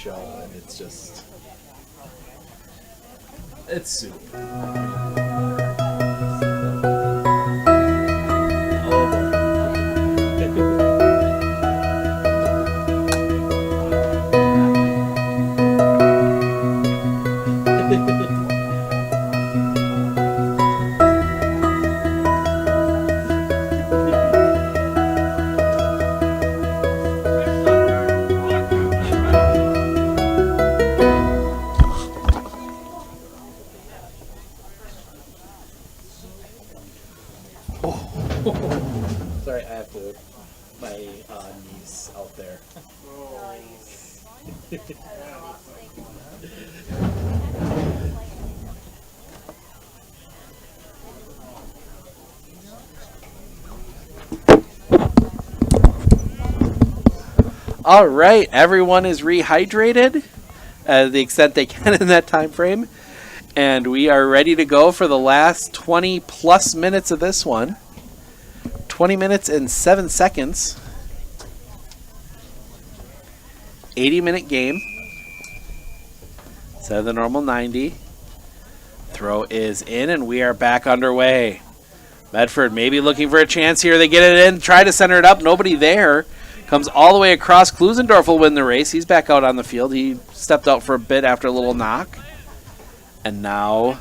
show, and it's just, it's soup. Sorry, I have to, my niece out there. All right, everyone is rehydrated to the extent they can in that time frame, and we are ready to go for the last 20 plus minutes of this one. 20 minutes and 7 seconds. 80-minute game instead of the normal 90. Throw is in, and we are back underway. Medford maybe looking for a chance here. They get it in, try to center it up. Nobody there. Comes all the way across. Klusendorf will win the race. He's back out on the field. He stepped out for a bit after a little knock. And now,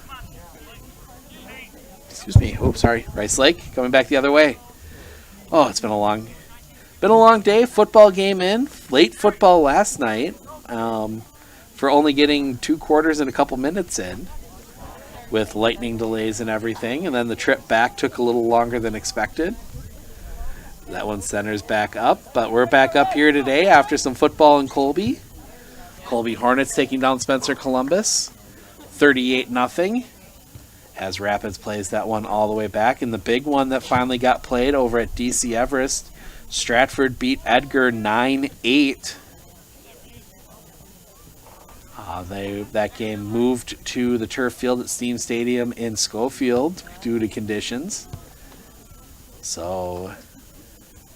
excuse me. Oops, sorry. Rice Lake coming back the other way. Oh, it's been a long day. Football game in. Late football last night for only getting 2 quarters and a couple minutes in with lightning delays and everything. And then the trip back took a little longer than expected. That one centers back up, but we're back up here today after some football in Colby. Colby Hornets taking down Spencer Columbus, 38-0. As Rapids plays that one all the way back. And the big one that finally got played over at DC Everest, Stratford beat Edgar 9-8. That game moved to the turf field at Steam Stadium in Schofield due to conditions. So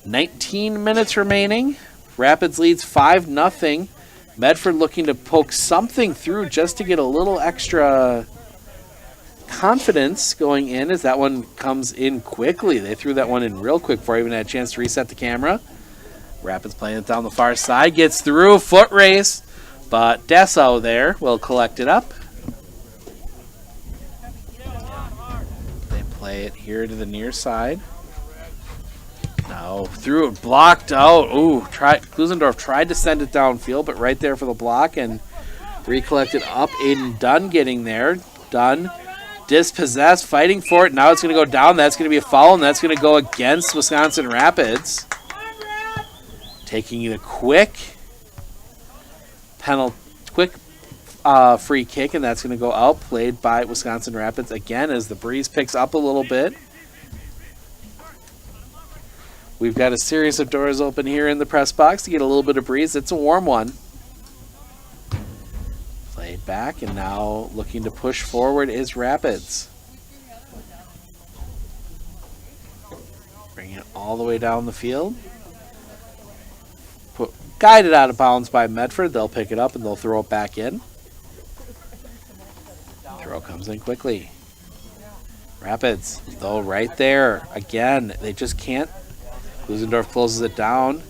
19 minutes remaining. Rapids leads 5-0. Medford looking to poke something through just to get a little extra confidence going in as that one comes in quickly. They threw that one in real quick before I even had a chance to reset the camera. Rapids playing it down the far side. Gets through. Foot race. But Dessau there will collect it up. They play it here to the near side. No, threw it, blocked out. Ooh, Klusendorf tried to send it downfield, but right there for the block and recollected up. Aiden Dunn getting there. Dunn dispossessed, fighting for it. Now it's going to go down. That's going to be a foul, and that's going to go against Wisconsin Rapids. Taking the quick free kick, and that's going to go out. Played by Wisconsin Rapids again as the breeze picks up a little bit. We've got a series of doors open here in the press box to get a little bit of breeze. It's a warm one. Played back, and now looking to push forward is Rapids. Bring it all the way down the field. Guided out of bounds by Medford. They'll pick it up and they'll throw it back in. Throw comes in quickly. Rapids, though, right there. Again, they just can't. Klusendorf closes it down.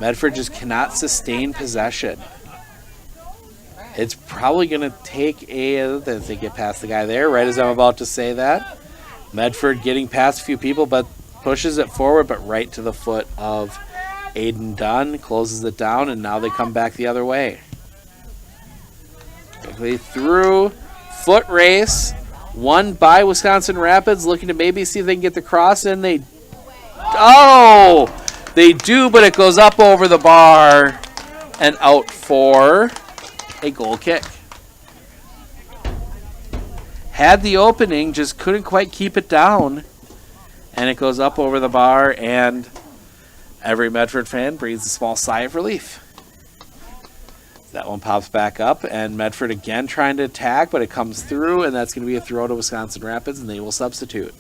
Medford just cannot sustain possession. It's probably going to take as they get past the guy there, right as I'm about to say that. Medford getting past a few people, but pushes it forward, but right to the foot of Aiden Dunn. Closes it down, and now they come back the other way. Quickly through. Foot race. Won by Wisconsin Rapids, looking to maybe see if they can get the cross in. They do, but it goes up over the bar and out for a goal kick. Had the opening, just couldn't quite keep it down, and it goes up over the bar, and every Medford fan breathes a small sigh of relief. That one pops back up, and Medford again trying to attack, but it comes through, and that's going to be a throw to Wisconsin Rapids, and they will substitute.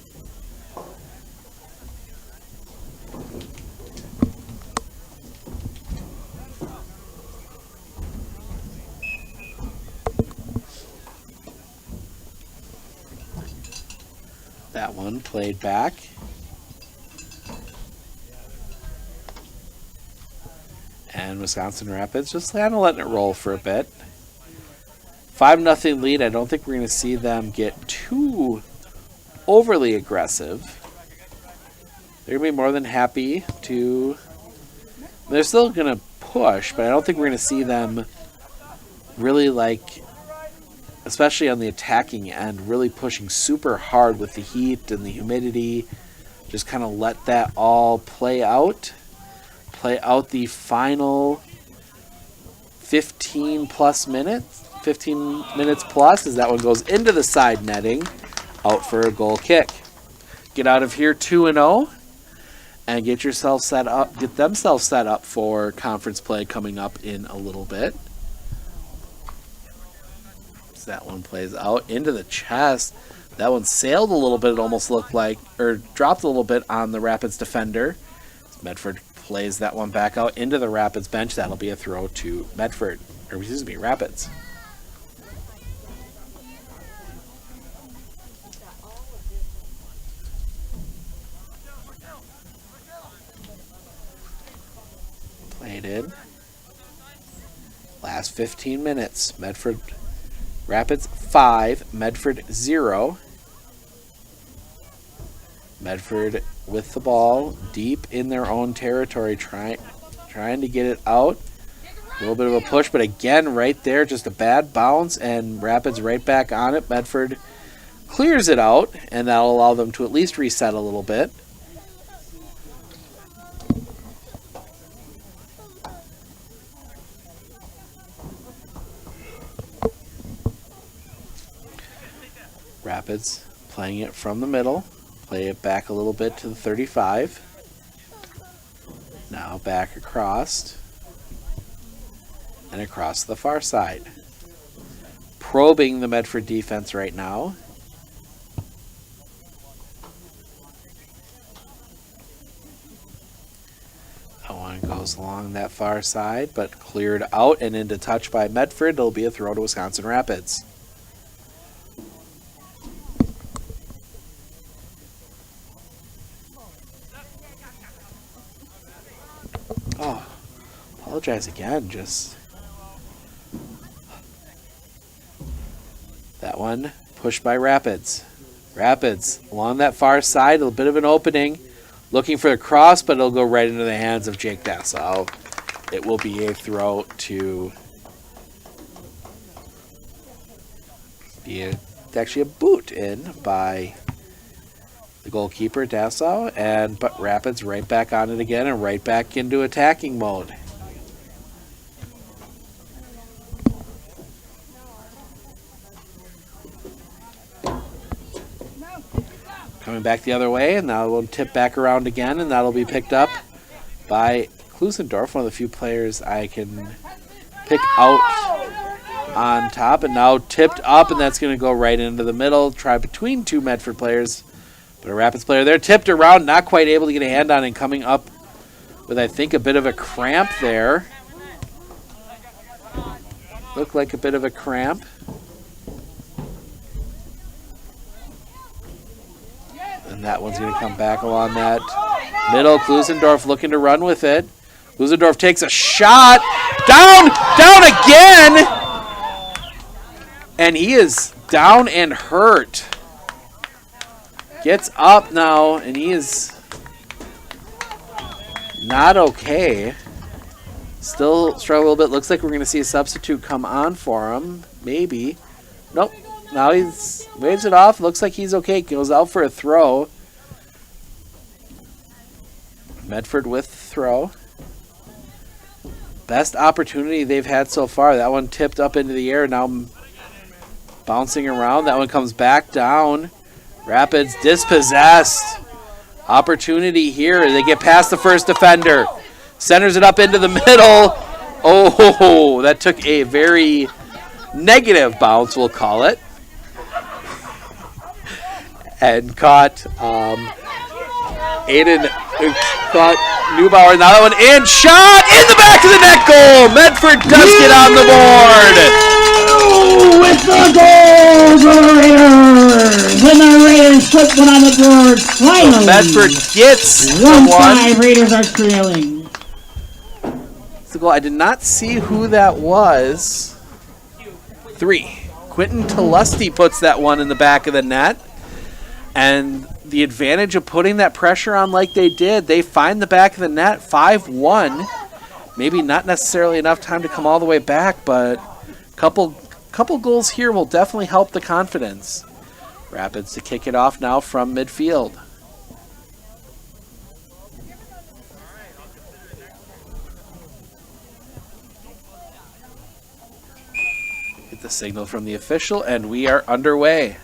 That one played back. And Wisconsin Rapids just kind of letting it roll for a bit. 5-0 lead. I don't think we're going to see them get too overly aggressive. They're going to be more than happy to... They're still going to push, but I don't think we're going to see them really, like, especially on the attacking end, really pushing super hard with the heat and the humidity. Just kind of let that all play out. Play out the final 15 plus minutes. 15 minutes plus as that one goes into the side netting. Out for a goal kick. Get out of here 2-0 and get yourself set up. Get themselves set up for conference play coming up in a little bit. So that one plays out into the chest. That one sailed a little bit. It almost looked like, or dropped a little bit on the Rapids defender. Medford plays that one back out into the Rapids bench. That'll be a throw to Medford, or excuse me, Rapids. Played in. Last 15 minutes. Medford Rapids 5, Medford 0. Medford with the ball deep in their own territory, trying to get it out. A little bit of a push, but again, right there, just a bad bounce, and Rapids right back on it. Medford clears it out, and that'll allow them to at least reset a little bit. Rapids playing it from the middle. Play it back a little bit to the 35. Now back across. And across to the far side. Probing the Medford defense right now. That one goes along that far side, but cleared out and into touch by Medford. It'll be a throw to Wisconsin Rapids. Oh, apologize again. Just that one pushed by Rapids. Rapids along that far side, a little bit of an opening, looking for the cross, but it'll go right into the hands of Jake Dassau. It will be a throw to be actually a boot in by the goalkeeper, Dassau, but Rapids right back on it again and right back into attacking mode. Coming back the other way, and now we'll tip back around again, and that'll be picked up by Klusendorf, one of the few players I can pick out on top, and now tipped up, and that's going to go right into the middle, try between two Medford players. But a Rapids player there, tipped around, not quite able to get a hand on, and coming up with, I think, a bit of a cramp there. Looked like a bit of a cramp. And that one's going to come back along that middle. Klusendorf looking to run with it. Klusendorf takes a shot. Down again! And he is down and hurt. Gets up now, and he is not okay. Still struggling a little bit. Looks like we're going to see a substitute come on for him. Maybe. Nope. Now he's waves it off. Looks like he's okay. Goes out for a throw. Medford with the throw. Best opportunity they've had so far. That one tipped up into the air. Now bouncing around. That one comes back down. Rapids dispossessed. Opportunity here. They get past the first defender. Centers it up into the middle. Oh, that took a very negative bounce, we'll call it. And caught Aiden, caught Neubauer. Now that one in. Shot in the back of the net goal. Medford does get on the board. With the goal, the Raiders! And the Raiders put put one on the board. Finally. Medford gets the 1-5. Raiders are trailing. It's the goal. I did not see who that was. 3. Quentin Talusty puts that one in the back of the net. And the advantage of putting that pressure on like they did, they find the back of the net, 5-1. Maybe not necessarily enough time to come all the way back, but a couple goals here will definitely help the confidence. Rapids to kick it off now from midfield. Get the signal from the official, and we are underway.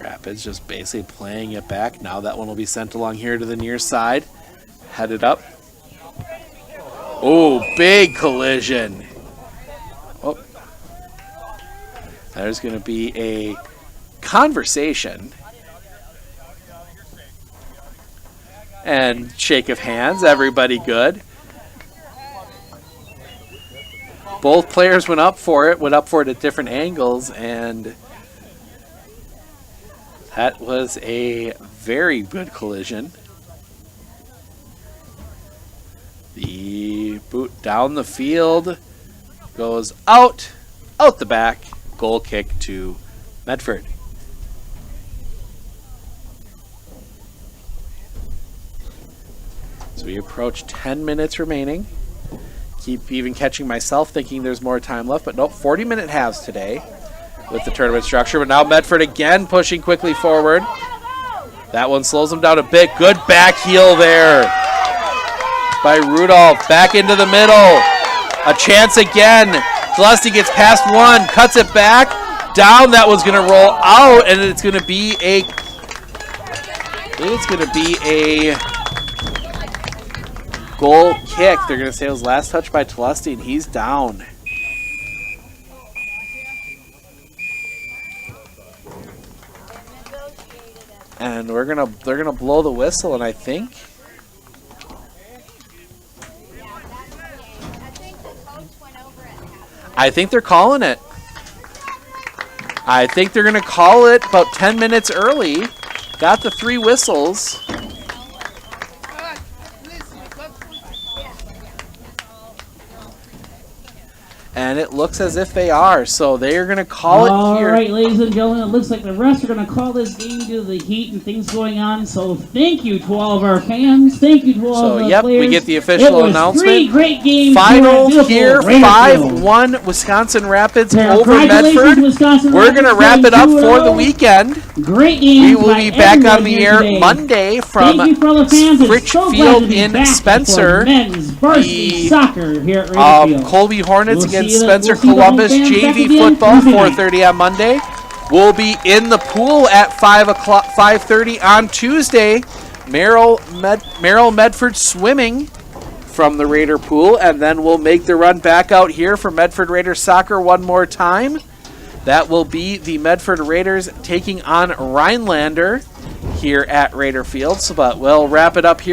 Rapids just basically playing it back. Now that one will be sent along here to the near side. Headed up. Oh, big collision. Oh. There's going to be a conversation. And shake of hands. Everybody good. Both players went up for it at different angles, and that was a very good collision. The boot down the field goes out the back. Goal kick to Medford. So we approach 10 minutes remaining. Keep even catching myself thinking there's more time left, but nope, 40-minute halves today with the tournament structure. But now Medford again pushing quickly forward. That one slows them down a bit. Good back heel there by Rudolph. Back into the middle. A chance again. Gillespie gets past one, cuts it back. Down, that one's going to roll out, and it's going to be a goal kick. They're going to say it was last touch by Tlusty, and he's down. And they're gonna blow the whistle, and I think they're calling it. I think they're gonna call it about 10 minutes early. Got the 3 whistles. And it looks as if they are, so they are going to call it here. All right, ladies and gentlemen, it looks like the refs are going to call this game due to the heat and things going on. So thank you to all of our fans. Thank you to all of the players. We get the official announcement. 3 great games. Final here, 5-1 Wisconsin Rapids over Medford. We're going to wrap it up for the weekend. Great game. We will be back on the air Monday from Fritchfield in Spencer. The soccer here at Radio Colby Hornets against Spencer Columbus JV football, 4:30 on Monday. We'll be in the pool at 5:30 on Tuesday. Merrill Medford swimming from the Raider pool, and then we'll make the run back out here for Medford Raiders soccer one more time. That will be the Medford Raiders taking on Rhinelander here at Raider Field. But we'll wrap it up here